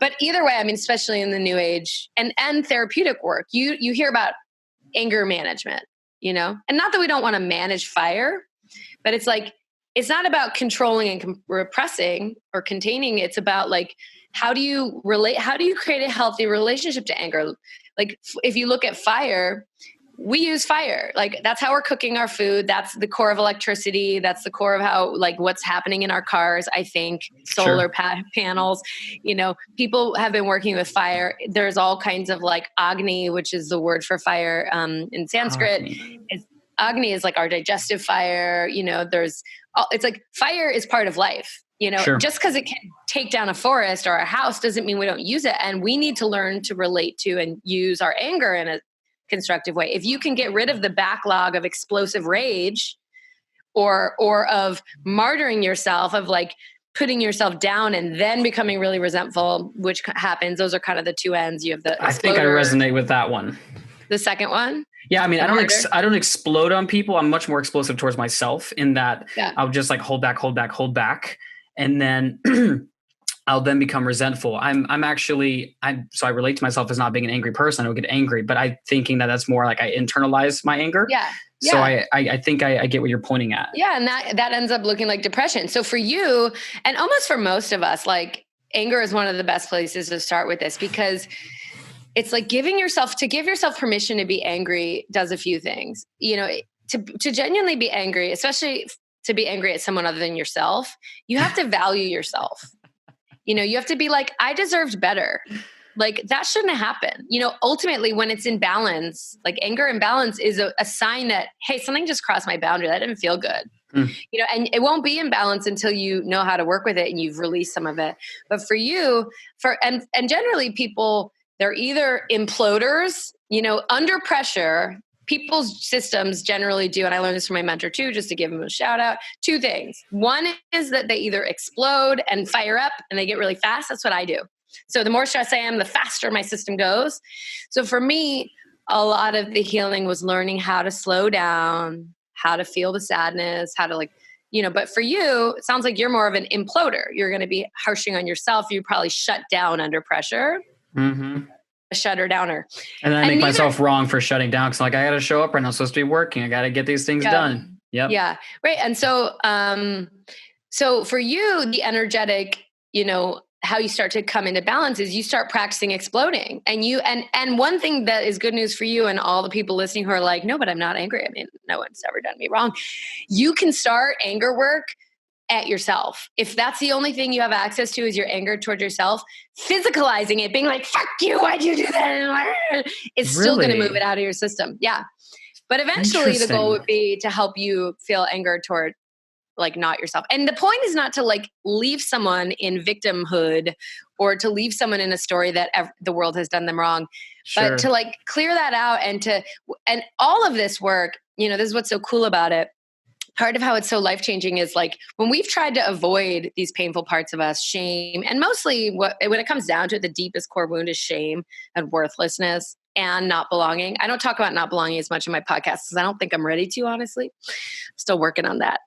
But either way, I mean, especially in the new age and therapeutic work, you hear about anger management, and not that we don't want to manage fire, But it's like, it's not about controlling and repressing or containing. It's about like, how do you relate? How do you create a healthy relationship to anger? Like if you look at fire, we use fire. Like that's how we're cooking our food. That's the core of electricity. That's the core of how, like, what's happening in our cars. I think solar panels, people have been working with fire. There's all kinds of like Agni, which is the word for fire in Sanskrit. Agni is like our digestive fire. It's like fire is part of life. Just because it can take down a forest or a house doesn't mean we don't use it. And we need to learn to relate to and use our anger in a constructive way. If you can get rid of the backlog of explosive rage or of martyring yourself, of like putting yourself down and then becoming really resentful, which happens. Those are kind of the two ends. You have the I think I resonate with that one. The second one? Yeah, I mean, I don't explode on people. I'm much more explosive towards myself in that I'll just like hold back. And then I'll then become resentful. So I relate to myself as not being an angry person. I would get angry, but I'm thinking that that's more like I internalize my anger. Yeah. So I think I get what you're pointing at. Yeah. And that ends up looking like depression. So for you, and almost for most of us, like anger is one of the best places to start with this, because it's like give yourself permission to be angry does a few things. To genuinely be angry, especially to be angry at someone other than yourself, you have to value yourself. You have to be like, I deserved better. Like that shouldn't have happened. Ultimately when it's in balance, like anger and balance is a sign that, hey, something just crossed my boundary. That didn't feel good. And it won't be in balance until you know how to work with it and you've released some of it. But for you, and generally people, they're either imploders, under pressure. People's systems generally do, and I learned this from my mentor too, just to give him a shout out, two things. One is that they either explode and fire up and they get really fast. That's what I do. So the more stressed I am, the faster my system goes. So for me, a lot of the healing was learning how to slow down, how to feel the sadness, how to but for you, it sounds like you're more of an imploder. You're going to be harshing on yourself. You probably shut down under pressure. Mm-hmm. A shutter downer. And then I make myself wrong for shutting down. Cause I got to show up right now. I'm supposed to be working. I got to get these things done. Yep. Yeah. Right. And so, so for you, the energetic, how you start to come into balance is you start practicing exploding. And one thing that is good news for you and all the people listening who are like, no, but I'm not angry. I mean, no one's ever done me wrong. You can start anger work at yourself. If that's the only thing you have access to is your anger towards yourself, physicalizing it, being like, fuck you, why'd you do that? It's still going to move it out of your system. Yeah. But eventually the goal would be to help you feel anger toward like not yourself. And the point is not to like leave someone in victimhood or to leave someone in a story that the world has done them wrong, but to like clear that out and all of this work, this is what's so cool about it. Part of how it's so life-changing is like when we've tried to avoid these painful parts of us, shame, and mostly when it comes down to it, the deepest core wound is shame and worthlessness and not belonging. I don't talk about not belonging as much in my podcast because I don't think I'm ready to, honestly. I'm still working on that,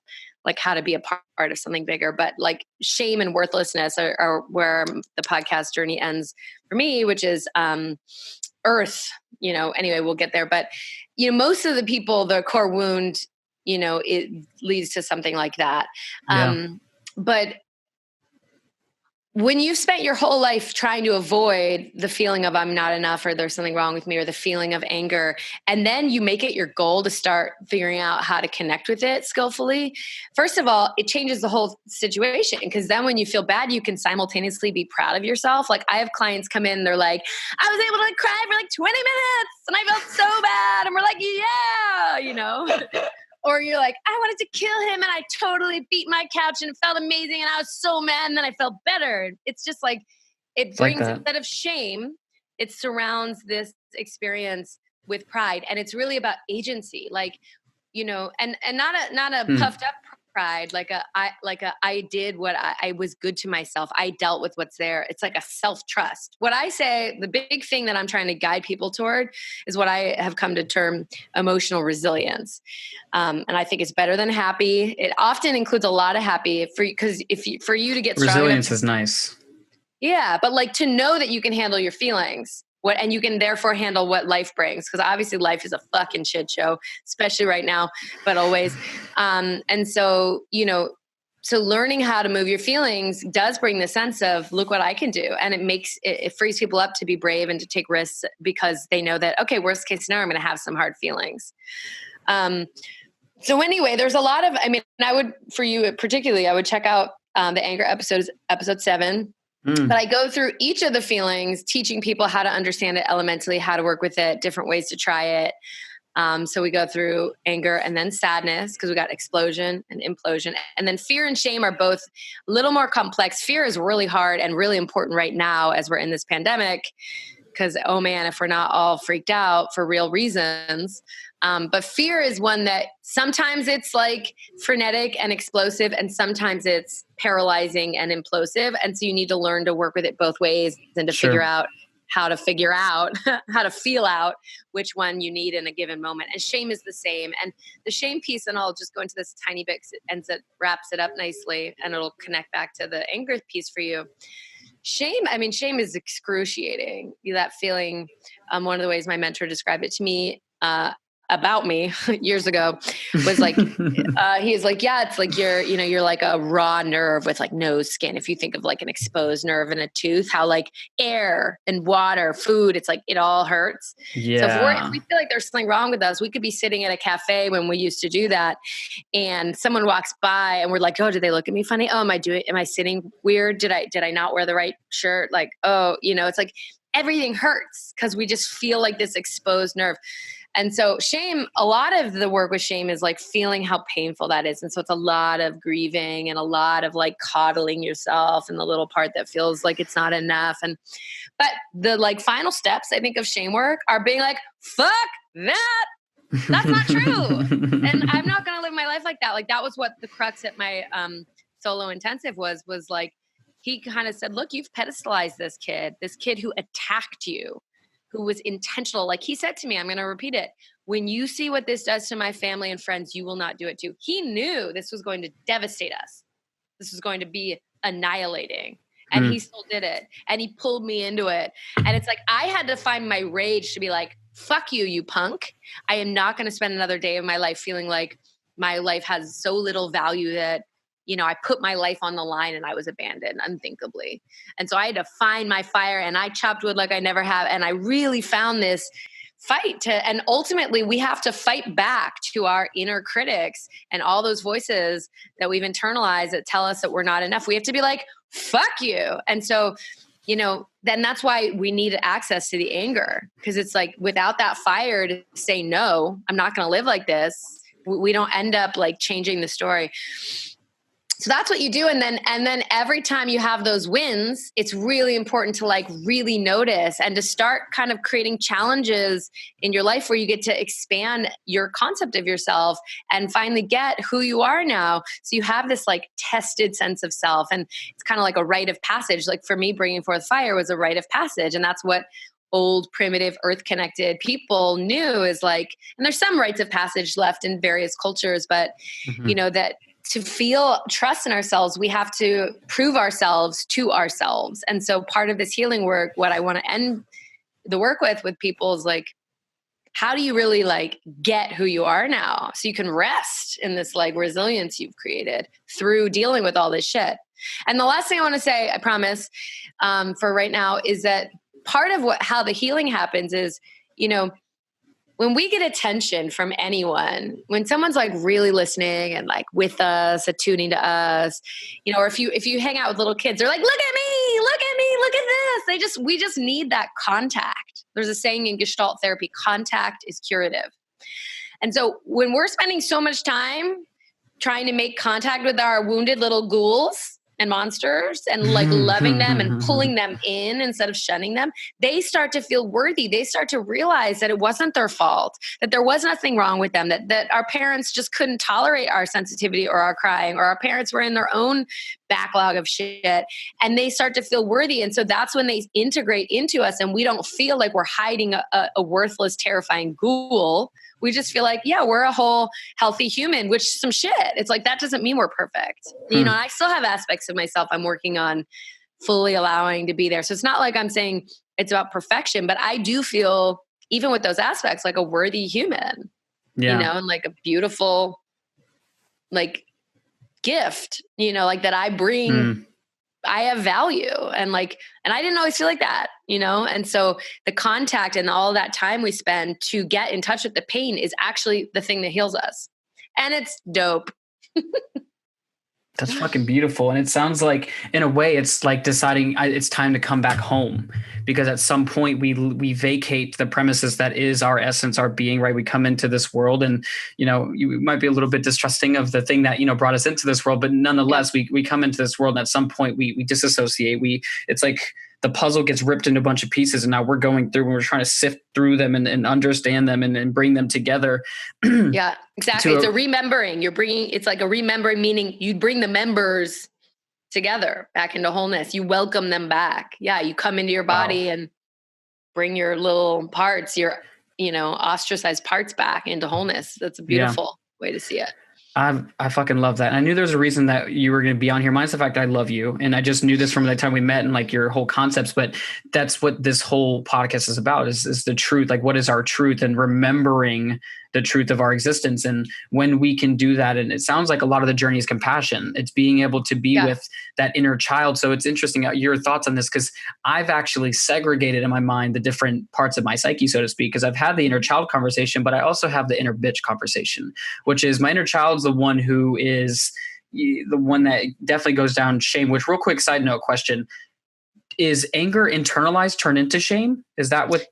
like how to be a part of something bigger. But like shame and worthlessness are where the podcast journey ends for me, which is earth, anyway, we'll get there. But, most of the people, the core wound, it leads to something like that. But when you've spent your whole life trying to avoid the feeling of I'm not enough or there's something wrong with me or the feeling of anger, and then you make it your goal to start figuring out how to connect with it skillfully, first of all, it changes the whole situation because then when you feel bad, you can simultaneously be proud of yourself. Like I have clients come in, they're like, I was able to like cry for like 20 minutes and I felt so bad. And we're like, yeah, Or you're like, I wanted to kill him and I totally beat my couch and it felt amazing and I was so mad and then I felt better. It's just like, it brings, like instead of shame, it surrounds this experience with pride. And it's really about agency, like, and not a puffed up pride, like I did what I was good to myself. I dealt with what's there. It's like a self-trust. What I say, the big thing that I'm trying to guide people toward is what I have come to term emotional resilience. And I think it's better than happy. It often includes a lot of happy because for you to get strong resilience is nice. Yeah. But like to know that you can handle your feelings and you can therefore handle what life brings. Cause obviously life is a fucking shit show, especially right now, but always. And so, so learning how to move your feelings does bring the sense of, look what I can do. And it frees people up to be brave and to take risks because they know that, okay, worst case scenario, I'm going to have some hard feelings. So anyway, there's a lot of, for you particularly, I would check out the anger episodes, episode 7. But I go through each of the feelings, teaching people how to understand it elementally, how to work with it, different ways to try it. So we go through anger and then sadness, because we got explosion and implosion. And then fear and shame are both a little more complex. Fear is really hard and really important right now as we're in this pandemic, because, oh man, if we're not all freaked out for real reasons. But fear is one that sometimes it's like frenetic and explosive, and sometimes it's paralyzing and implosive. And so you need to learn to work with it both ways and to figure out how to feel out which one you need in a given moment. And shame is the same. And the shame piece, and I'll just go into this tiny bit because it wraps it up nicely, and it'll connect back to the anger piece for you. Shame is excruciating. That feeling, one of the ways my mentor described it to me, about me years ago was like, he's like, yeah, it's like you're like a raw nerve with like no skin. If you think of like an exposed nerve in a tooth, how like air and water, food, it's like it all hurts. Yeah. So if we feel like there's something wrong with us, we could be sitting at a cafe when we used to do that, and someone walks by and we're like, oh, did they look at me funny? Oh, am I sitting weird? Did I not wear the right shirt? Like, oh, it's like everything hurts because we just feel like this exposed nerve. And so shame, a lot of the work with shame is like feeling how painful that is. And so it's a lot of grieving and a lot of like coddling yourself and the little part that feels like it's not enough. But the like final steps, I think, of shame work are being like, fuck that. That's not true. And I'm not going to live my life like that. Like that was what the crux at my solo intensive was like, he kind of said, look, you've pedestalized this kid who attacked you, who was intentional. Like he said to me, I'm going to repeat it. When you see what this does to my family and friends, you will not do it too. He knew this was going to devastate us. This was going to be annihilating. And he still did it. And he pulled me into it. And it's like, I had to find my rage to be like, fuck you, you punk. I am not going to spend another day of my life feeling like my life has so little value that, I put my life on the line and I was abandoned unthinkably. And so I had to find my fire, and I chopped wood like I never have. And I really found this fight and ultimately we have to fight back to our inner critics and all those voices that we've internalized that tell us that we're not enough. We have to be like, fuck you. And so, then that's why we need access to the anger, because it's like without that fire to say, no, I'm not going to live like this. We don't end up like changing the story. So that's what you do. And then every time you have those wins, it's really important to like really notice and to start kind of creating challenges in your life where you get to expand your concept of yourself and finally get who you are now. So you have this like tested sense of self, and it's kind of like a rite of passage. Like for me, bringing forth fire was a rite of passage. And that's what old, primitive, earth-connected people knew is like, and there's some rites of passage left in various cultures, but that to feel trust in ourselves, we have to prove ourselves to ourselves. And so part of this healing work, what I want to end the work with people is like, how do you really like get who you are now so you can rest in this like resilience you've created through dealing with all this shit? And the last thing I want to say, I promise, for right now, is that part of how the healing happens is, when we get attention from anyone, when someone's like really listening and like with us, attuning to us, or if you hang out with little kids, they're like, look at me, look at this. We just need that contact. There's a saying in Gestalt therapy, contact is curative. And so when we're spending so much time trying to make contact with our wounded little ghouls and monsters and like loving them and pulling them in instead of shunning them, they start to feel worthy. They start to realize that it wasn't their fault, that there was nothing wrong with them, that our parents just couldn't tolerate our sensitivity or our crying, or our parents were in their own backlog of shit, and they start to feel worthy. And so that's when they integrate into us, and we don't feel like we're hiding a worthless, terrifying ghoul. We just feel like, yeah, we're a whole healthy human, which some shit. It's like, that doesn't mean we're perfect. I still have aspects of myself I'm working on fully allowing to be there. So it's not like I'm saying it's about perfection, but I do feel even with those aspects, like a worthy human, Yeah. and like a beautiful, like gift, like that I bring, I have value and I didn't always feel like that, And so the contact and all that time we spend to get in touch with the pain is actually the thing that heals us. And it's dope. That's fucking beautiful. And it sounds like, in a way, it's like deciding it's time to come back home, because at some point we vacate the premises that is our essence, our being, right? We come into this world and, you might be a little bit distrusting of the thing that, brought us into this world, but nonetheless, we come into this world and at some point we disassociate. It's like the puzzle gets ripped into a bunch of pieces and now we're going through and we're trying to sift through them and understand them and bring them together. Yeah, exactly. It's a remembering. It's like a remembering, meaning you bring the members together back into wholeness. You welcome them back. Yeah. You come into your body and bring your little parts, your, ostracized parts back into wholeness. That's a beautiful way to see it. I fucking love that. And I knew there was a reason that you were going to be on here. Mine's the fact that I love you. And I just knew this from the time we met and like your whole concepts, but that's what this whole podcast is about is the truth. Like, what is our truth, and remembering the truth of our existence. And when we can do that, and it sounds like a lot of the journey is compassion. It's being able to be with that inner child. So it's interesting your thoughts on this, because I've actually segregated in my mind the different parts of my psyche, so to speak, because I've had the inner child conversation, but I also have the inner bitch conversation, which is my inner child's the one who is the one that definitely goes down shame, which, real quick side note question, is anger internalized turned into shame? Is that what?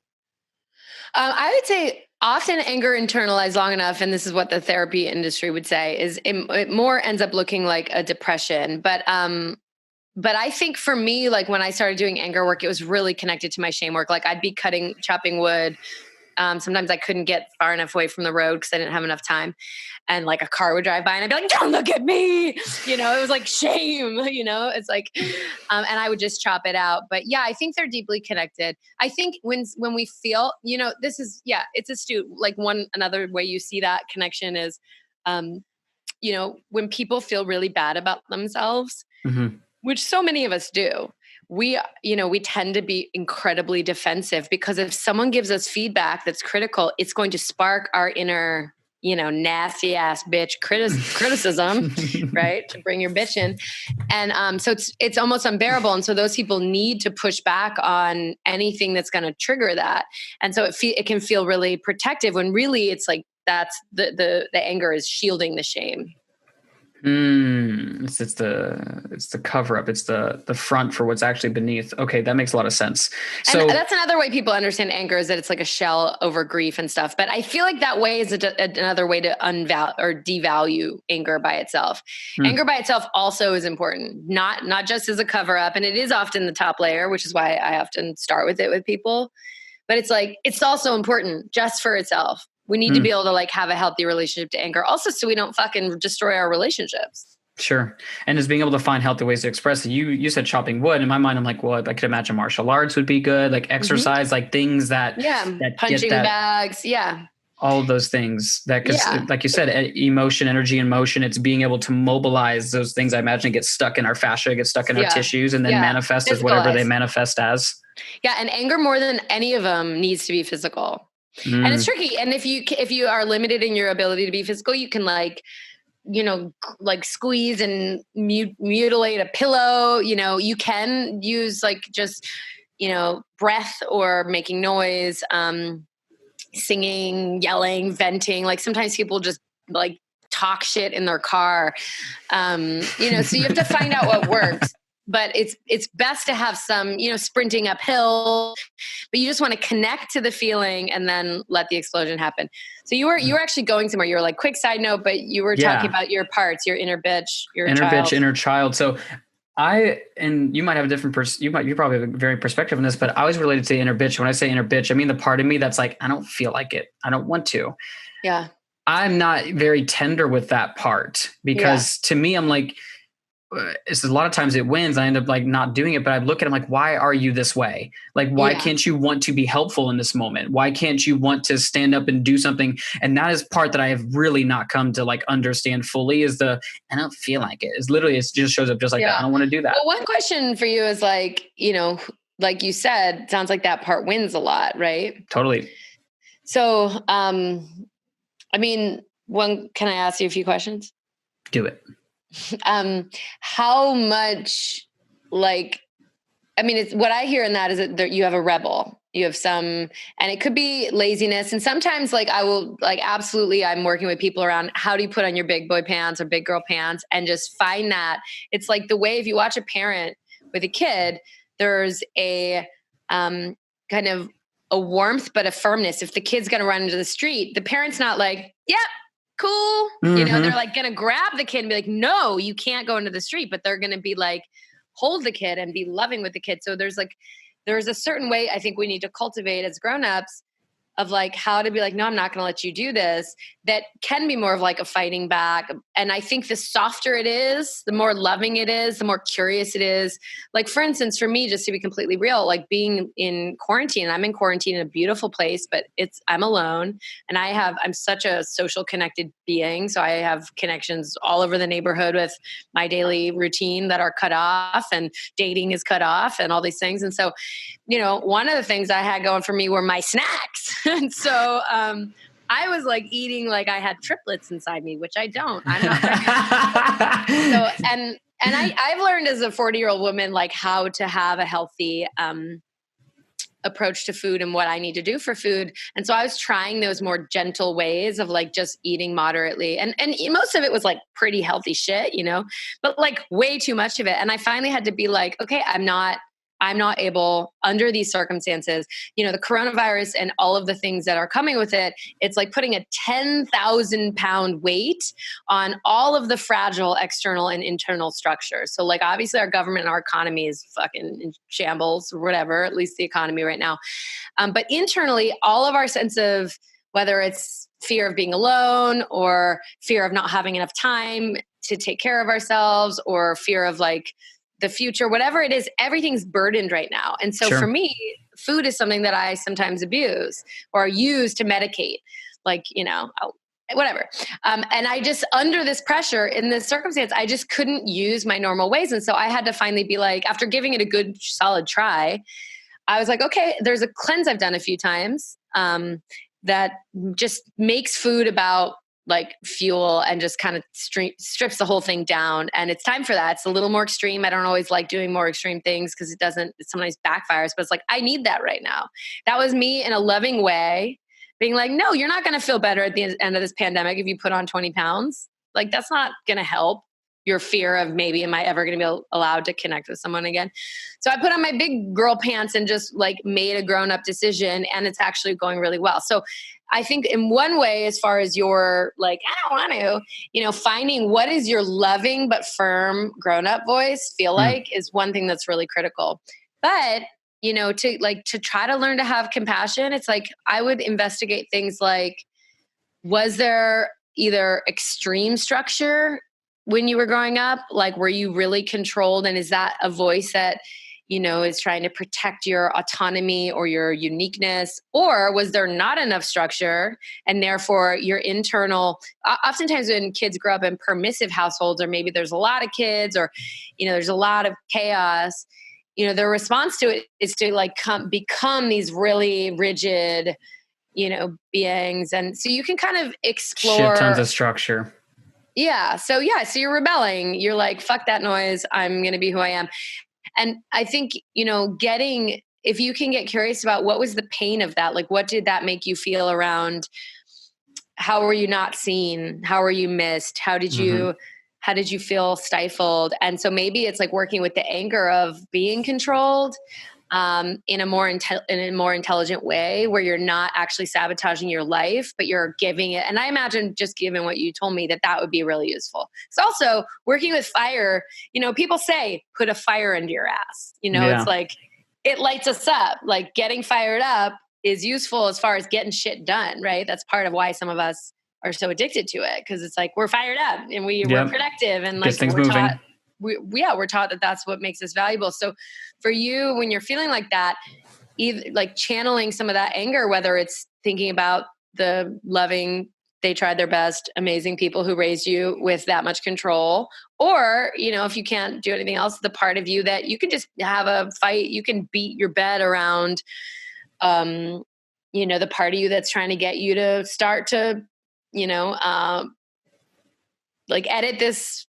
I would say often anger internalized long enough, and this is what the therapy industry would say, is it more ends up looking like a depression. But I think for me, like when I started doing anger work, it was really connected to my shame work. Like I'd be chopping wood. Sometimes I couldn't get far enough away from the road because I didn't have enough time. And like a car would drive by and I'd be like, don't look at me. It was like shame, it's like, and I would just chop it out. But yeah, I think they're deeply connected. I think when we feel, this is, it's astute. Like another way you see that connection is, when people feel really bad about themselves, which so many of us do, we tend to be incredibly defensive, because if someone gives us feedback that's critical, it's going to spark our inner, nasty ass bitch criticism, right? To bring your bitch in. And so it's almost unbearable. And so those people need to push back on anything that's going to trigger that. And so it can feel really protective, when really it's like that's the anger is shielding the shame. It's the cover up. It's the front for what's actually beneath. Okay. That makes a lot of sense. So and that's another way people understand anger, is that it's like a shell over grief and stuff. But I feel like that way is another way to devalue anger by itself. Anger by itself also is important, not just as a cover up. And it is often the top layer, which is why I often start with it with people, but it's like, it's also important just for itself. We need to be able to like have a healthy relationship to anger also, so we don't fucking destroy our relationships. Sure. And is being able to find healthy ways to express it. You said chopping wood. In my mind, I'm like, well, I could imagine martial arts would be good, like exercise, like things that punching bags. Yeah. All of those things that, cause like you said, emotion, energy, and motion, it's being able to mobilize those things. I imagine get stuck in our fascia, get stuck in our tissues, and then manifest as whatever they manifest as. Yeah. And anger, more than any of them, needs to be physical. And it's tricky. And if you are limited in your ability to be physical, you can like squeeze and mutilate a pillow. You can use like just, breath or making noise, singing, yelling, venting. Like sometimes people just like talk shit in their car. So you have to find out what works. But it's best to have some, sprinting uphill, but you just want to connect to the feeling and then let the explosion happen. So you were actually going somewhere. You were like, quick side note, but you were talking about your parts, your inner bitch, your inner child. So and you might have a different you probably have a very perspective on this, but I always related to the inner bitch. When I say inner bitch, I mean the part of me that's like, I don't feel like it. I don't want to. Yeah. I'm not very tender with that part, because to me, I'm like, it's a lot of times it wins. I end up like not doing it, but I look at him like, why are you this way? Like, why can't you want to be helpful in this moment? Why can't you want to stand up and do something? And that is part that I have really not come to like understand fully, is I don't feel like it. It's literally, it just shows up just like that. I don't want to do that. Well, one question for you is like, like you said, sounds like that part wins a lot, right? Totally. So, I mean, can I ask you a few questions? Do it. How much, like, I mean, it's what I hear in that is that you have a rebel. You have some, and it could be laziness. And sometimes, like, I will, like, absolutely, I'm working with people around how do you put on your big boy pants or big girl pants and just find that. It's like the way if you watch a parent with a kid, there's a kind of a warmth, but a firmness. If the kid's going to run into the street, the parent's not like, yep, cool. You know, they're like going to grab the kid and be like, no, you can't go into the street, but they're going to be like, hold the kid and be loving with the kid. So there's a certain way I think we need to cultivate as grownups of like how to be like, no, I'm not going to let you do this. That can be more of like a fighting back. And I think the softer it is, the more loving it is, the more curious it is. Like, for instance, for me, just to be completely real, like being in quarantine, I'm in quarantine in a beautiful place, but I'm alone and I'm such a social connected being. So I have connections all over the neighborhood with my daily routine that are cut off and dating is cut off and all these things. And so, you know, one of the things I had going for me were my snacks. And so, I was like eating like I had triplets inside me, which I don't. I'm not pregnant. So, and I've learned as a 40-year-old woman, like how to have a healthy approach to food and what I need to do for food. And so I was trying those more gentle ways of like just eating moderately. And most of it was like pretty healthy shit, you know, but like way too much of it. And I finally had to be like, okay, I'm not able under these circumstances, you know, the coronavirus and all of the things that are coming with it. It's like putting a 10,000 pound weight on all of the fragile external and internal structures. So like, obviously our government and our economy is fucking in shambles or whatever, at least the economy right now. But internally, all of our sense of whether it's fear of being alone or fear of not having enough time to take care of ourselves or fear of like, the future, whatever it is, everything's burdened right now. And so for me, food is something that I sometimes abuse or use to medicate, like, you know, whatever. And I just, under this pressure in this circumstance, I just couldn't use my normal ways. And so I had to finally be like, after giving it a good solid try, I was like, okay, there's a cleanse I've done a few times that just makes food about like fuel and just kind of strips the whole thing down. And it's time for that. It's a little more extreme. I don't always like doing more extreme things because it sometimes backfires, but it's like, I need that right now. That was me in a loving way being like, no, you're not going to feel better at the end of this pandemic if you put on 20 pounds. Like, that's not going to help your fear of maybe, am I ever going to be allowed to connect with someone again? So I put on my big girl pants and just like made a grown up decision, and it's actually going really well. So I think in one way, as far as your like, I don't want to, you know, finding what is your loving but firm grown up voice feel like is one thing that's really critical. But, you know, to try to learn to have compassion, it's like I would investigate things like, was there either extreme structure when you were growing up? Like, were you really controlled? And is that a voice that, you know, is trying to protect your autonomy or your uniqueness? Or was there not enough structure and therefore your internal, oftentimes when kids grow up in permissive households, or maybe there's a lot of kids or, you know, there's a lot of chaos, you know, their response to it is to like become these really rigid, you know, beings. And so you can kind of explore shit tons of structure. Yeah. So you're rebelling. You're like, fuck that noise. I'm going to be who I am. And I think, you know, if you can get curious about what was the pain of that, like what did that make you feel around? How were you not seen? How were you missed? How did you feel stifled? And so maybe it's like working with the anger of being controlled in a more intelligent way, where you're not actually sabotaging your life, but you're giving it. And I imagine, just given what you told me, that would be really useful. It's also working with fire. You know, people say put a fire into your ass. You know, It's like it lights us up. Like getting fired up is useful as far as getting shit done, right? That's part of why some of us are so addicted to it, because it's like we're fired up and we're productive and like things moving. We're taught that that's what makes us valuable. So for you, when you're feeling like that, either like channeling some of that anger, whether it's thinking about the loving they tried their best, amazing people who raised you with that much control. Or, if you can't do anything else, the part of you that you can just have a fight, you can beat your bed around, the part of you that's trying to get you to start to, edit this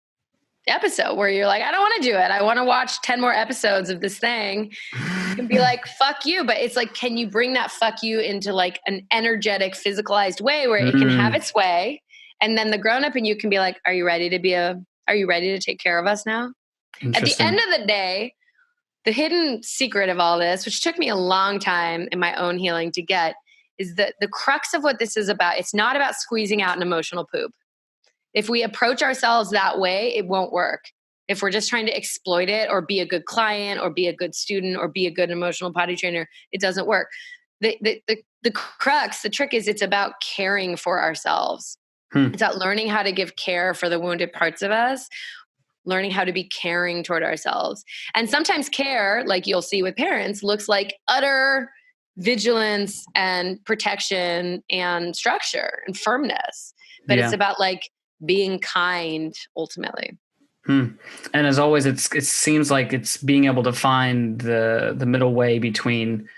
episode where you're like, I don't want to do it. I want to watch 10 more episodes of this thing. You can be like, fuck you. But it's like, can you bring that fuck you into like an energetic, physicalized way where it can have its way? And then the grown up in you can be like, are you ready to take care of us now? At the end of the day, the hidden secret of all this, which took me a long time in my own healing to get, is that the crux of what this is about, it's not about squeezing out an emotional poop. If we approach ourselves that way, it won't work. If we're just trying to exploit it or be a good client or be a good student or be a good emotional potty trainer, it doesn't work. The crux, the trick is it's about caring for ourselves. It's about learning how to give care for the wounded parts of us, learning how to be caring toward ourselves. And sometimes care, like you'll see with parents, looks like utter vigilance and protection and structure and firmness. But it's about like being kind ultimately. And as always, it seems like it's being able to find the middle way between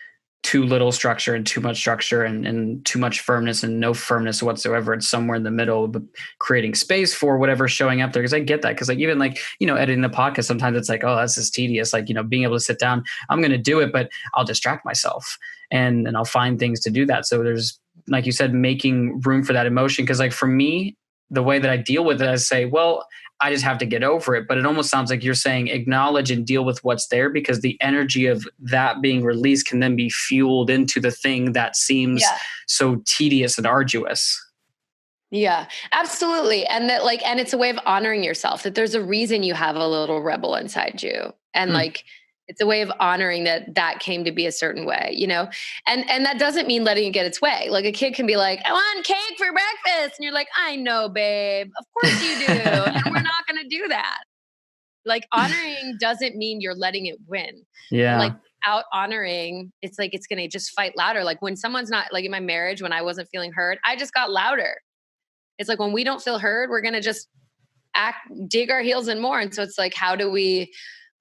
too little structure and too much structure and too much firmness and no firmness whatsoever. It's somewhere in the middle, but creating space for whatever's showing up there. Cause I get that. Cause like, even like, editing the podcast, sometimes it's like, oh, this is tedious. Like, being able to sit down, I'm going to do it, but I'll distract myself and I'll find things to do that. So there's, like you said, making room for that emotion. Cause like for me, the way that I deal with it, I say, well, I just have to get over it. But it almost sounds like you're saying acknowledge and deal with what's there, because the energy of that being released can then be fueled into the thing that seems so tedious and arduous. Yeah, absolutely. And that and it's a way of honoring yourself, that there's a reason you have a little rebel inside you. And it's a way of honoring that came to be a certain way, and that doesn't mean letting it get its way. Like a kid can be like, I want cake for breakfast. And you're like, I know, babe, of course you do. And we're not going to do that. Like honoring doesn't mean you're letting it win. Yeah. Like out honoring, it's like, it's going to just fight louder. Like when someone's not, like in my marriage, when I wasn't feeling heard, I just got louder. It's like, when we don't feel heard, we're going to just dig our heels in more. And so it's like, how do we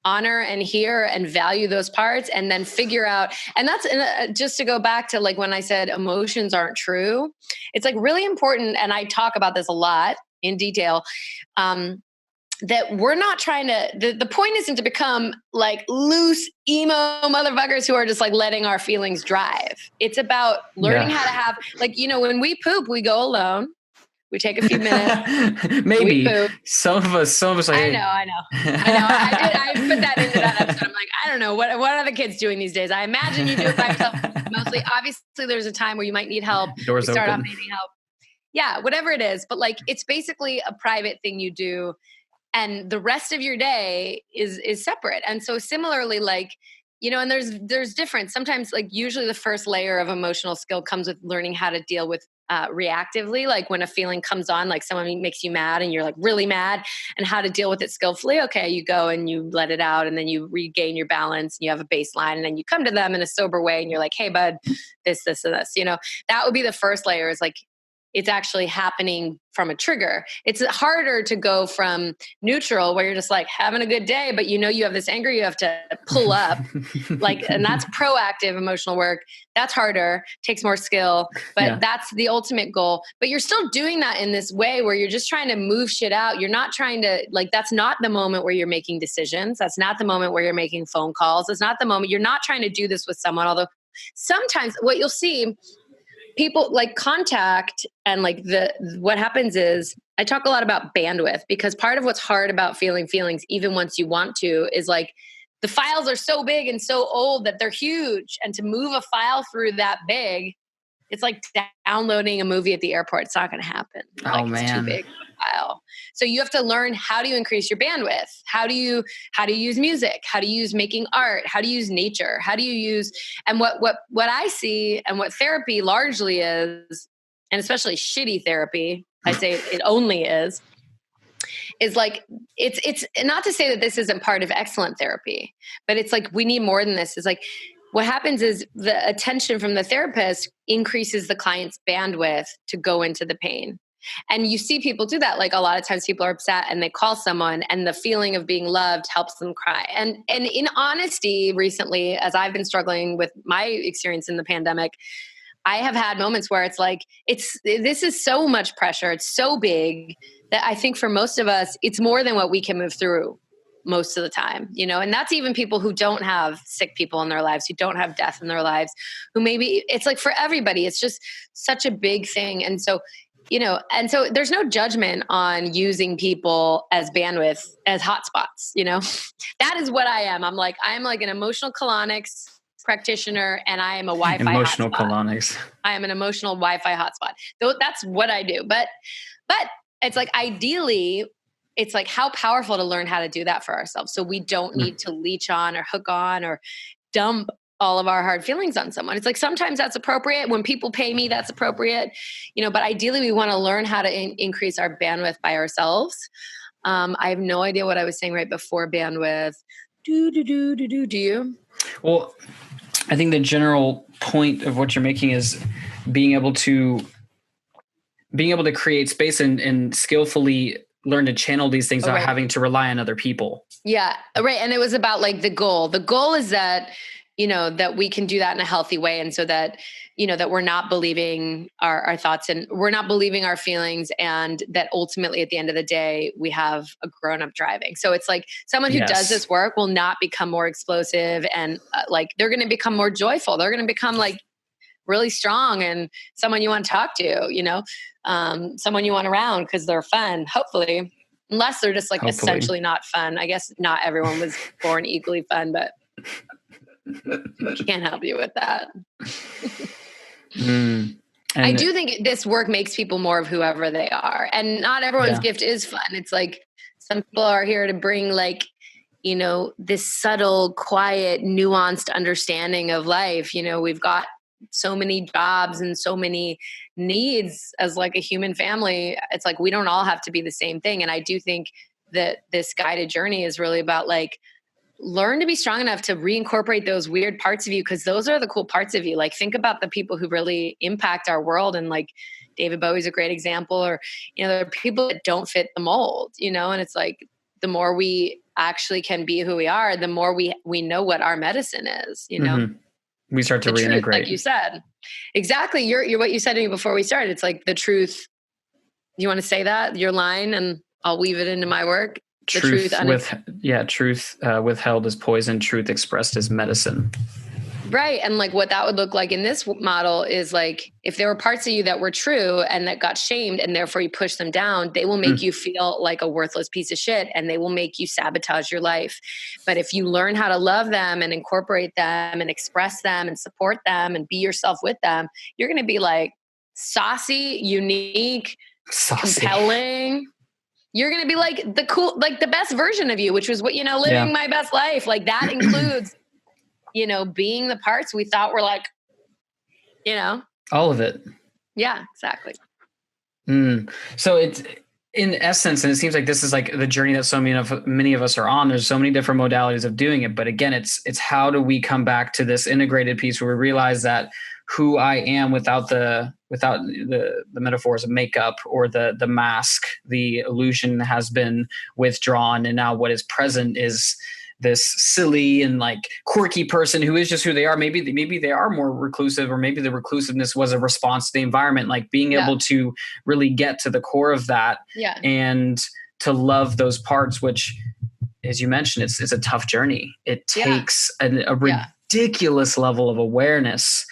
honor and hear and value those parts and then figure out, and that's just to go back to like when I said emotions aren't true, it's like really important. And I talk about this a lot in detail, that we're not trying to, the point isn't to become like loose emo motherfuckers who are just like letting our feelings drive. It's about learning how to have, like, when we poop, we go alone. We take a few minutes. Maybe some of us. Like, I know. I put that into that episode. I'm like, I don't know what are the kids doing these days. I imagine you do it by yourself mostly. Obviously, there's a time where you might need help. Doors you start open. off needing help. Yeah, whatever it is, but like it's basically a private thing you do, and the rest of your day is separate. And so similarly, like. And there's difference. Sometimes, like usually the first layer of emotional skill comes with learning how to deal with reactively, like when a feeling comes on, like someone makes you mad and you're like really mad, and how to deal with it skillfully. Okay, you go and you let it out, and then you regain your balance and you have a baseline, and then you come to them in a sober way and you're like, hey bud, this and this, that would be the first layer, is like, it's actually happening from a trigger. It's harder to go from neutral, where you're just like having a good day, but you have this anger you have to pull up, and that's proactive emotional work. That's harder, takes more skill, but that's the ultimate goal. But you're still doing that in this way where you're just trying to move shit out. You're not trying to, that's not the moment where you're making decisions. That's not the moment where you're making phone calls. It's not the moment. You're not trying to do this with someone, although sometimes what you'll see, people like contact, and like what happens is, I talk a lot about bandwidth, because part of what's hard about feeling feelings, even once you want to, is like the files are so big and so old that they're huge. And to move a file through that big, it's like downloading a movie at the airport. It's not going to happen. It's too big of a file. So you have to learn how do you increase your bandwidth? How do you use music? How do you use making art? How do you use nature? How do you use, and what I see, and what therapy largely is, and especially shitty therapy, I say it only is like, it's not to say that this isn't part of excellent therapy, but it's like, we need more than this. It's like, what happens is the attention from the therapist increases the client's bandwidth to go into the pain. And you see people do that. Like a lot of times people are upset and they call someone and the feeling of being loved helps them cry. And in honesty, recently, as I've been struggling with my experience in the pandemic, I have had moments where it's like, this is so much pressure. It's so big that I think for most of us, it's more than what we can move through most of the time, and that's even people who don't have sick people in their lives, who don't have death in their lives, who maybe it's like for everybody, it's just such a big thing. And so, there's no judgment on using people as bandwidth, as hotspots, that is what I am. I am like an emotional colonics practitioner and I am a Wi-Fi emotional hotspot. colonics. I am an emotional Wi-Fi hotspot. Though that's what I do. But it's like ideally, it's like how powerful to learn how to do that for ourselves. So we don't need to leech on or hook on or dump all of our hard feelings on someone. It's like sometimes that's appropriate. When people pay me, that's appropriate. But ideally we want to learn how to increase our bandwidth by ourselves. I have no idea what I was saying right before bandwidth. Do you? Well, I think the general point of what you're making is being able to create space and skillfully learn to channel these things without having to rely on other people. Yeah. Right. And it was about like the goal. The goal is that, that we can do that in a healthy way. And so that, that we're not believing our thoughts and we're not believing our feelings, and that ultimately at the end of the day, we have a grown-up driving. So it's like someone who does this work will not become more explosive and they're going to become more joyful. They're going to become like really strong and someone you want to talk to, someone you want around because they're fun, hopefully, unless they're just like essentially not fun. I guess not everyone was born equally fun, but can't help you with that. I do think this work makes people more of whoever they are, and not everyone's gift is fun. It's like some people are here to bring like, this subtle, quiet, nuanced understanding of life. We've got so many jobs and so many needs as like a human family. It's like, we don't all have to be the same thing. And I do think that this guided journey is really about like, learn to be strong enough to reincorporate those weird parts of you, because those are the cool parts of you. Like think about the people who really impact our world, and like David Bowie's a great example, or there are people that don't fit the mold, and it's like the more we actually can be who we are, the more we know what our medicine is, Mm-hmm. We start to reintegrate, like you said. Exactly. You're what you said to me before we started. It's like the truth. You want to say that, your line, and I'll weave it into my work. Truth withheld is poison. Truth expressed is medicine. Right. And like what that would look like in this model is like, if there were parts of you that were true and that got shamed and therefore you push them down, they will make you feel like a worthless piece of shit, and they will make you sabotage your life. But if you learn how to love them and incorporate them and express them and support them and be yourself with them, you're going to be like saucy, unique, compelling. You're going to be like the cool, like the best version of you, which was what, living my best life. Like that includes, being the parts we thought were like, all of it. Yeah, exactly. So it's in essence, and it seems like this is like the journey that so many of us are on. There's so many different modalities of doing it. But again, it's how do we come back to this integrated piece where we realize that who I am without the metaphors of makeup or the mask, the illusion has been withdrawn. And now what is present is this silly and like quirky person who is just who they are. Maybe they are more reclusive, or maybe the reclusiveness was a response to the environment, like being able to really get to the core of that and to love those parts, which, as you mentioned, it's a tough journey. It takes a ridiculous level of awareness,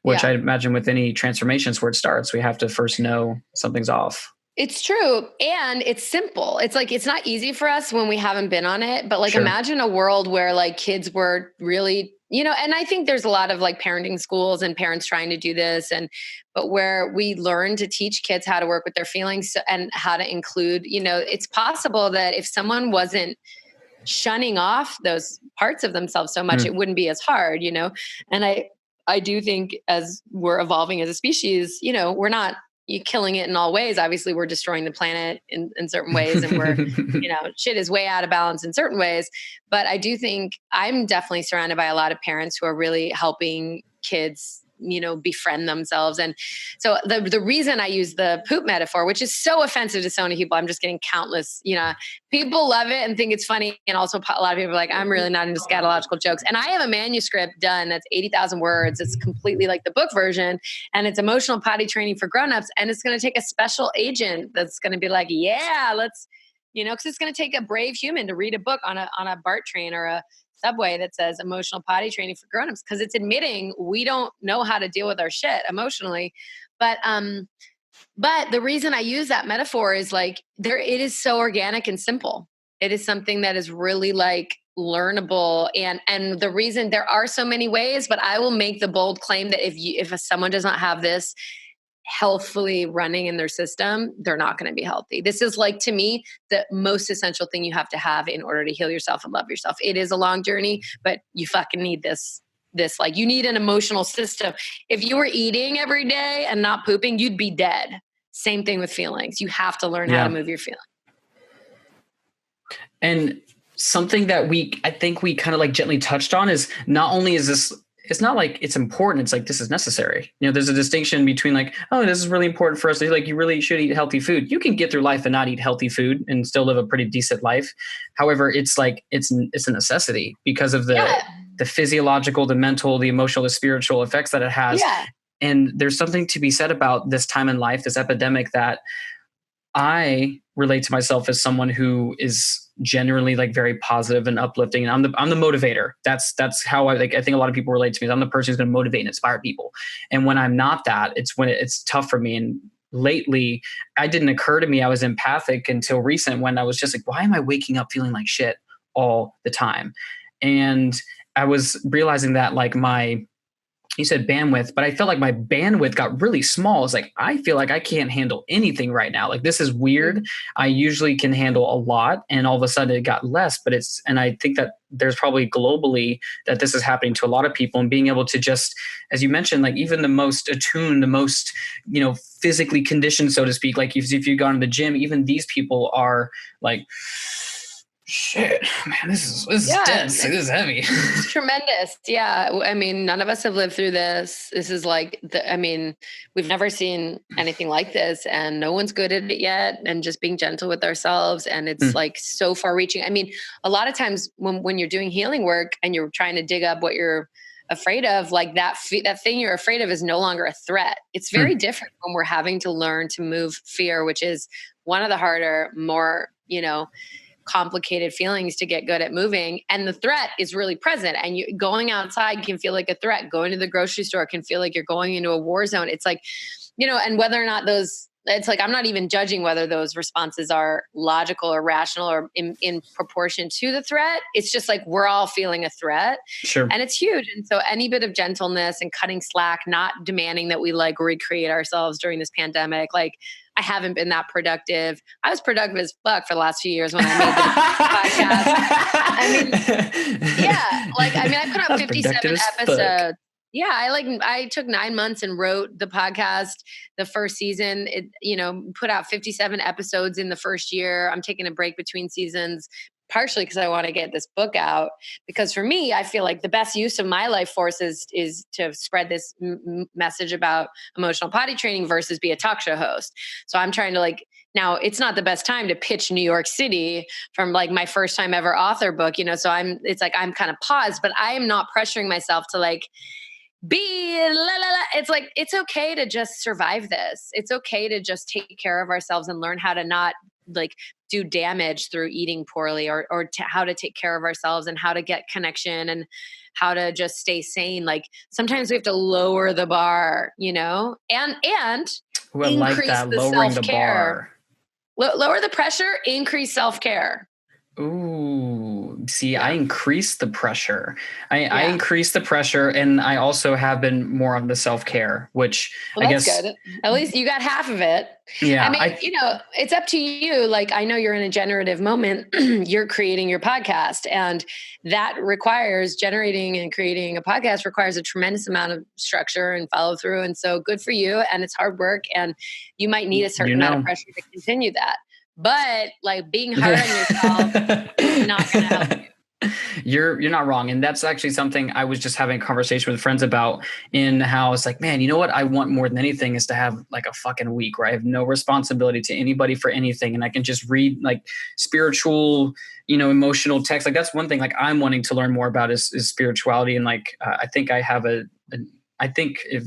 which I imagine with any transformation is where it starts. We have to first know something's off. It's true. And it's simple. It's like, it's not easy for us when we haven't been on it, but like imagine a world where like kids were really, and I think there's a lot of like parenting schools and parents trying to do this, but where we learn to teach kids how to work with their feelings and how to include, it's possible that if someone wasn't shunning off those parts of themselves so much, it wouldn't be as hard, and I do think as we're evolving as a species, we're not you're killing it in all ways. Obviously we're destroying the planet in certain ways, and we're, shit is way out of balance in certain ways. But I do think I'm definitely surrounded by a lot of parents who are really helping kids, befriend themselves. And so the reason I use the poop metaphor, which is so offensive to so many people, I'm just getting countless, people love it and think it's funny. And also a lot of people are like, I'm really not into scatological jokes. And I have a manuscript done that's 80,000 words. It's completely like the book version, and it's emotional potty training for grownups. And it's going to take a special agent that's going to be like, yeah, let's, because it's going to take a brave human to read a book on a BART train or a subway that says emotional potty training for grownups, because it's admitting we don't know how to deal with our shit emotionally. But the reason I use that metaphor is like it is so organic and simple. It is something that is really like learnable, and the reason there are so many ways, but I will make the bold claim that if someone does not have this healthfully running in their system, they're not going to be healthy. This is like, to me, the most essential thing you have to have in order to heal yourself and love yourself. It is a long journey, but you fucking need this like, you need an emotional system. If you were eating every day and not pooping, you'd be dead. Same thing with feelings. You have to learn how to move your feelings. And something that I think we kind of like gently touched on is, not only is this, it's not like it's important, it's like this is necessary. There's a distinction between like, oh, this is really important for us. Like, you really should eat healthy food. You can get through life and not eat healthy food and still live a pretty decent life. However, it's like it's a necessity because of the physiological, the mental, the emotional, the spiritual effects that it has. Yeah. And there's something to be said about this time in life, this epidemic, that I relate to myself as someone who is generally like very positive and uplifting. And I'm the motivator. That's how I think a lot of people relate to me. I'm the person who's going to motivate and inspire people. And when I'm not that, it's when it's tough for me. And lately, it didn't occur to me I was empathic until recent, when I was just like, why am I waking up feeling like shit all the time? And I was realizing that like you said bandwidth, but I felt like my bandwidth got really small. It's like, I feel like I can't handle anything right now. Like, this is weird. I usually can handle a lot, and all of a sudden it got less, and I think that there's probably globally that this is happening to a lot of people, and being able to just, as you mentioned, like even the most attuned, the most, physically conditioned, so to speak, like if you've gone to the gym, even these people are like, shit, man, this is dense. This is heavy. It's tremendous. Yeah. I mean, none of us have lived through this. This is like, we've never seen anything like this, and no one's good at it yet. And just being gentle with ourselves. And it's like so far reaching. I mean, a lot of times when you're doing healing work and you're trying to dig up what you're afraid of, like that thing you're afraid of is no longer a threat. It's very different when we're having to learn to move fear, which is one of the harder, more, complicated feelings to get good at moving. And the threat is really present, and going outside can feel like a threat. Going to the grocery store can feel like you're going into a war zone. It's like, and whether or not it's like, I'm not even judging whether those responses are logical or rational or in proportion to the threat. It's just like, we're all feeling a threat. Sure. And it's huge. And so any bit of gentleness and cutting slack, not demanding that we like recreate ourselves during this pandemic. Like, I haven't been that productive. I was productive as fuck for the last few years when I made the podcast. I put out 57 episodes. Yeah, I took 9 months and wrote the podcast the first season. It, put out 57 episodes in the first year. I'm taking a break between seasons, partially because I want to get this book out. Because for me, I feel like the best use of my life force is to spread this message about emotional potty training versus be a talk show host. So I'm trying to now it's not the best time to pitch New York City from like my first time ever author book, so I'm kind of paused, but I am not pressuring myself to it's like, it's okay to just survive this. It's okay to just take care of ourselves and learn how to not do damage through eating poorly, or how to take care of ourselves and how to get connection and how to just stay sane. Like, sometimes we have to lower the bar, and Ooh, I like that, lowering the bar. Lower the pressure, increase self-care. Ooh, see, I Yeah. increased the pressure. I Yeah. increased the pressure, and I also have been more on the self-care, which Well, I that's guess, good. At least you got half of it. I yeah, mean, it's up to you. Like, I know you're in a generative moment. You're creating your podcast, and that requires generating and creating a podcast requires a tremendous amount of structure and follow through. And so good for you. And it's hard work. And you might need a you certain amount of know. pressure to continue that. But like being hard on yourself is not going to help you. You're not wrong, and that's actually something I was just having a conversation with friends about. In how it's like, man, you know what I want more than anything is to have like a fucking week where I have no responsibility to anybody for anything, and I can just read like spiritual, emotional text. Like that's one thing like I'm wanting to learn more about is spirituality, and like I think I have a I think if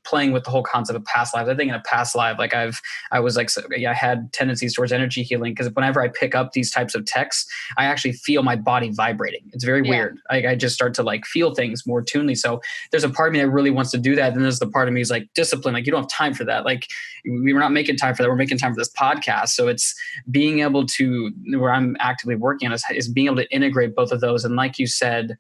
playing with the whole concept of past lives, I think in a past life, like I was like, I had tendencies towards energy healing because whenever I pick up these types of texts, I actually feel my body vibrating. It's very Yeah. weird. I just start to like feel things more tunely. So there's a part of me that really wants to do that. And there's the part of me is like discipline. Like you don't have time for that. Like we're not making time for that. We're making time for this podcast. So it's being able to, where I'm actively working on is being able to integrate both of those. And like you said,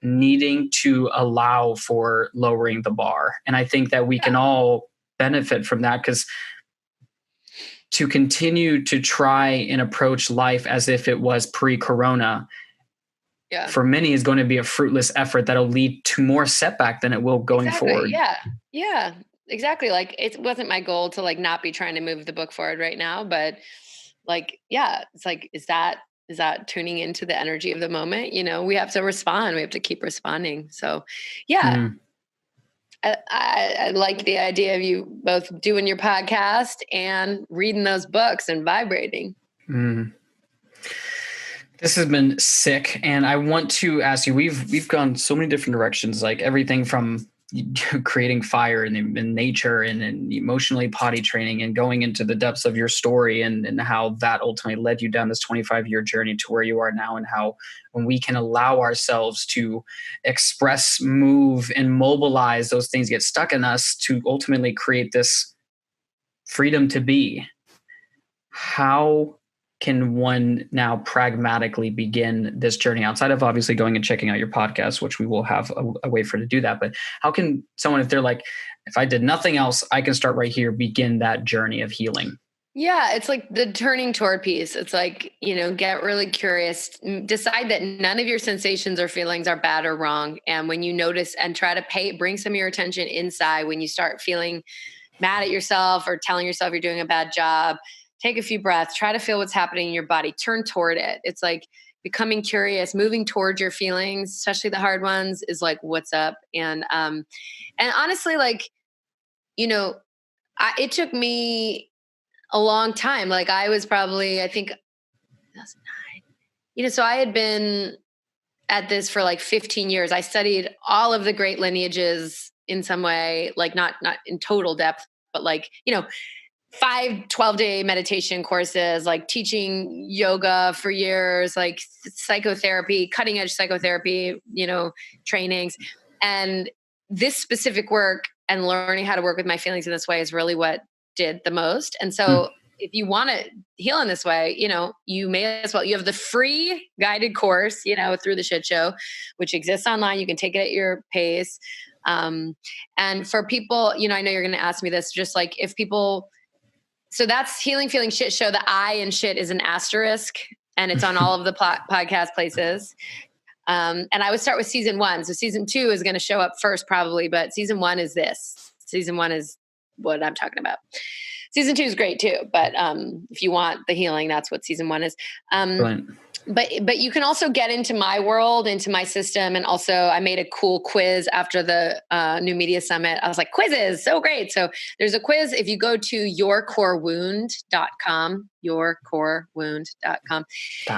needing to allow for lowering the bar. And I think that we can all benefit from that because to continue to try and approach life as if it was pre-corona, for many is going to be a fruitless effort that'll lead to more setback than it will going Exactly. forward. Yeah. Yeah. Exactly. Like it wasn't my goal to like not be trying to move the book forward right now, but like, yeah, it's like, is that tuning into the energy of the moment? We have to respond. We have to keep responding. So yeah, Mm, I like the idea of you both doing your podcast and reading those books and vibrating. mm. This has been sick, and I want to ask you. We've gone so many different directions, like everything from creating fire in nature and emotionally potty training and going into the depths of your story and how that ultimately led you down this 25-year journey to where you are now, and how when we can allow ourselves to express, move, and mobilize those things get stuck in us to ultimately create this freedom to be. How can one now pragmatically begin this journey outside of obviously going and checking out your podcast, which we will have a way for to do that? But how can someone, if they're like, if I did nothing else, I can start right here, begin that journey of healing? Yeah, it's like the turning toward piece. It's like, get really curious, decide that none of your sensations or feelings are bad or wrong. And when you notice and try to bring some of your attention inside, when you start feeling mad at yourself or telling yourself you're doing a bad job, take a few breaths, try to feel what's happening in your body, turn toward it. It's like becoming curious, moving towards your feelings, especially the hard ones, is like what's up. And honestly, like, it took me a long time. Like I was probably, I think, 2009. So I had been at this for like 15 years. I studied all of the great lineages in some way, like not in total depth, but like, 5 12-day meditation courses, like teaching yoga for years, like psychotherapy, cutting edge psychotherapy, trainings. And this specific work and learning how to work with my feelings in this way is really what did the most. And so Mm. if you want to heal in this way, you may as well. You have the free guided course, through the shit show, which exists online. You can take it at your pace. And for people, I know you're going to ask me this, just like if people, so that's Healing Feeling Shit Show. The I in shit is an asterisk, and it's on all of the podcast places. And I would start with season 1. So season 2 is going to show up first, probably, but season 1 is this. Season 1 is what I'm talking about. Season 2 is great too, but if you want the healing, that's what season 1 is. Brilliant. But you can also get into my world, into my system. And also I made a cool quiz after the New Media Summit. I was like, quizzes, so great. So there's a quiz. If you go to yourcorewound.com, yourcorewound.com,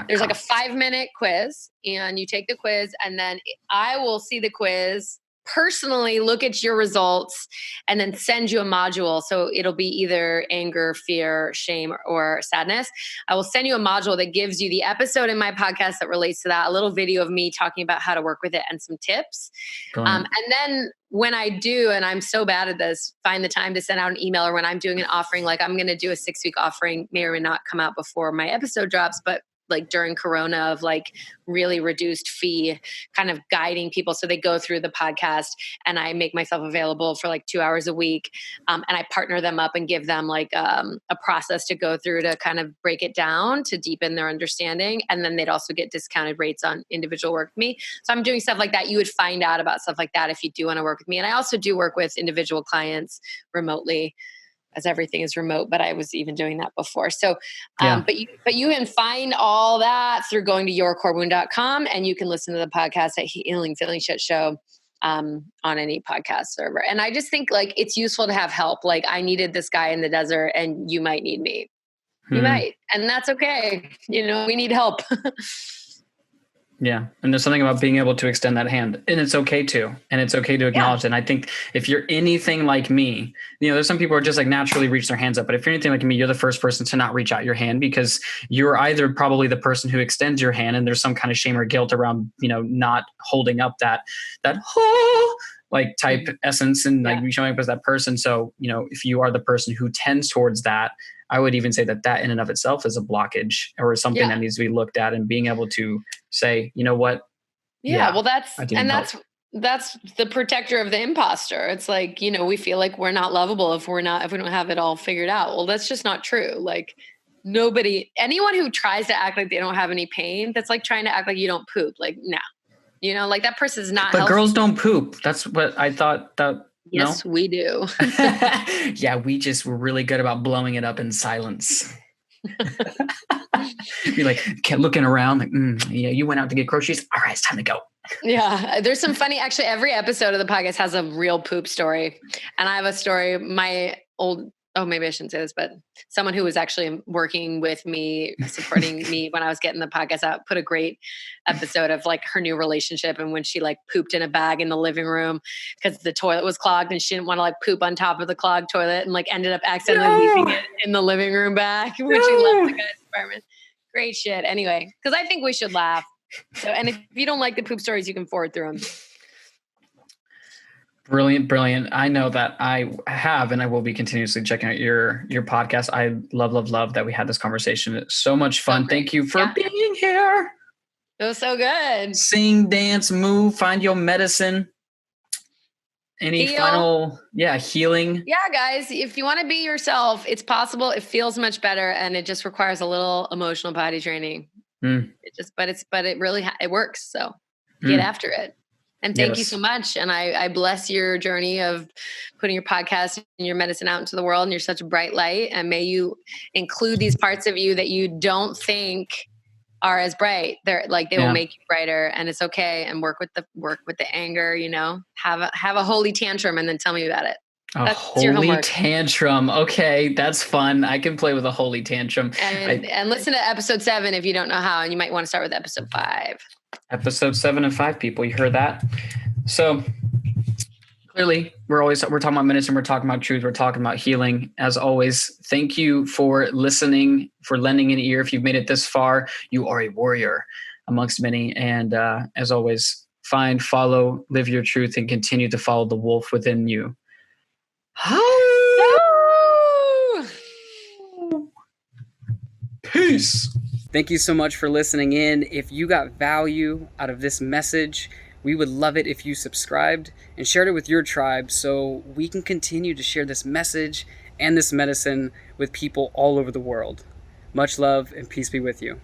there's like a 5-minute quiz, and you take the quiz, and then I will see the quiz, personally look at your results, and then send you a module. So it'll be either anger, fear, shame, or sadness. I will send you a module that gives you the episode in my podcast that relates to that, a little video of me talking about how to work with it and some tips. And then when I do, and I'm so bad at this, find the time to send out an email, or when I'm doing an offering, like I'm going to do a 6-week offering, may or may not come out before my episode drops, but like during Corona of like really reduced fee kind of guiding people. So they go through the podcast and I make myself available for like 2 hours a week. And I partner them up and give them like a process to go through to kind of break it down to deepen their understanding. And then they'd also get discounted rates on individual work with me. So I'm doing stuff like that. You would find out about stuff like that if you do want to work with me. And I also do work with individual clients remotely, as everything is remote, but I was even doing that before. So, but you can find all that through going to yourcorewound.com, and you can listen to the podcast at Healing Feeling Shit Show on any podcast server. And I just think like it's useful to have help. Like I needed this guy in the desert and you might need me. You might, and that's okay. You know, we need help. Yeah. And there's something about being able to extend that hand, and it's okay to, acknowledge it. And I think if you're anything like me, you know, there's some people who are just like naturally reach their hands up, but if you're anything like me, you're the first person to not reach out your hand because you're either probably the person who extends your hand and there's some kind of shame or guilt around, you know, not holding up that like type essence and like showing up as that person. So, you know, if you are the person who tends towards that, I would even say that in and of itself is a blockage or something that needs to be looked at, and being able to say, you know what? Yeah, well, that's the protector of the imposter. It's like, you know, we feel like we're not lovable if we don't have it all figured out. Well, that's just not true. Like anyone who tries to act like they don't have any pain, that's like trying to act like you don't poop. Like, nah, you know, like that person's not But girls don't poop. That's what I thought that. Yes, we do. Yeah, we're really good about blowing it up in silence. Be like, looking around, like, yeah, you went out to get groceries. All right, it's time to go. Yeah, there's some funny. Actually, every episode of the podcast has a real poop story, and I have a story. Maybe I shouldn't say this, but someone who was actually working with me, supporting me when I was getting the podcast out, put a great episode of like her new relationship and when she like pooped in a bag in the living room because the toilet was clogged and she didn't want to like poop on top of the clogged toilet and like ended up accidentally leaving it in the living room bag when she left the guy's apartment. Great shit. Anyway, because I think we should laugh. So, and if you don't like the poop stories, you can forward through them. Brilliant. I know that I have, and I will be continuously checking out your podcast. I love that we had this conversation. It's so much fun. Thank you for being here. It was so good. Sing, dance, move, find your medicine. Any final, healing? Yeah, guys, if you want to be yourself, it's possible. It feels much better, and it just requires a little emotional potty training. It really it works. So get after it. And thank you so much. And I bless your journey of putting your podcast and your medicine out into the world. And you're such a bright light. And may you include these parts of you that you don't think are as bright. They will make you brighter, and it's okay. And work with the anger, you know, have a holy tantrum and then tell me about it. That's holy tantrum. Okay. That's fun. I can play with a holy tantrum. And listen to episode 7 if you don't know how, and you might want to start with episode 5. Episode 7 and 5, people. You heard that? So clearly we're talking about medicine. We're talking about truth. We're talking about healing. As always, thank you for listening, for lending an ear. If you've made it this far, you are a warrior amongst many. And as always, find, follow, live your truth, and continue to follow the wolf within you. Peace. Thank you so much for listening in. If you got value out of this message, we would love it if you subscribed and shared it with your tribe so we can continue to share this message and this medicine with people all over the world. Much love and peace be with you.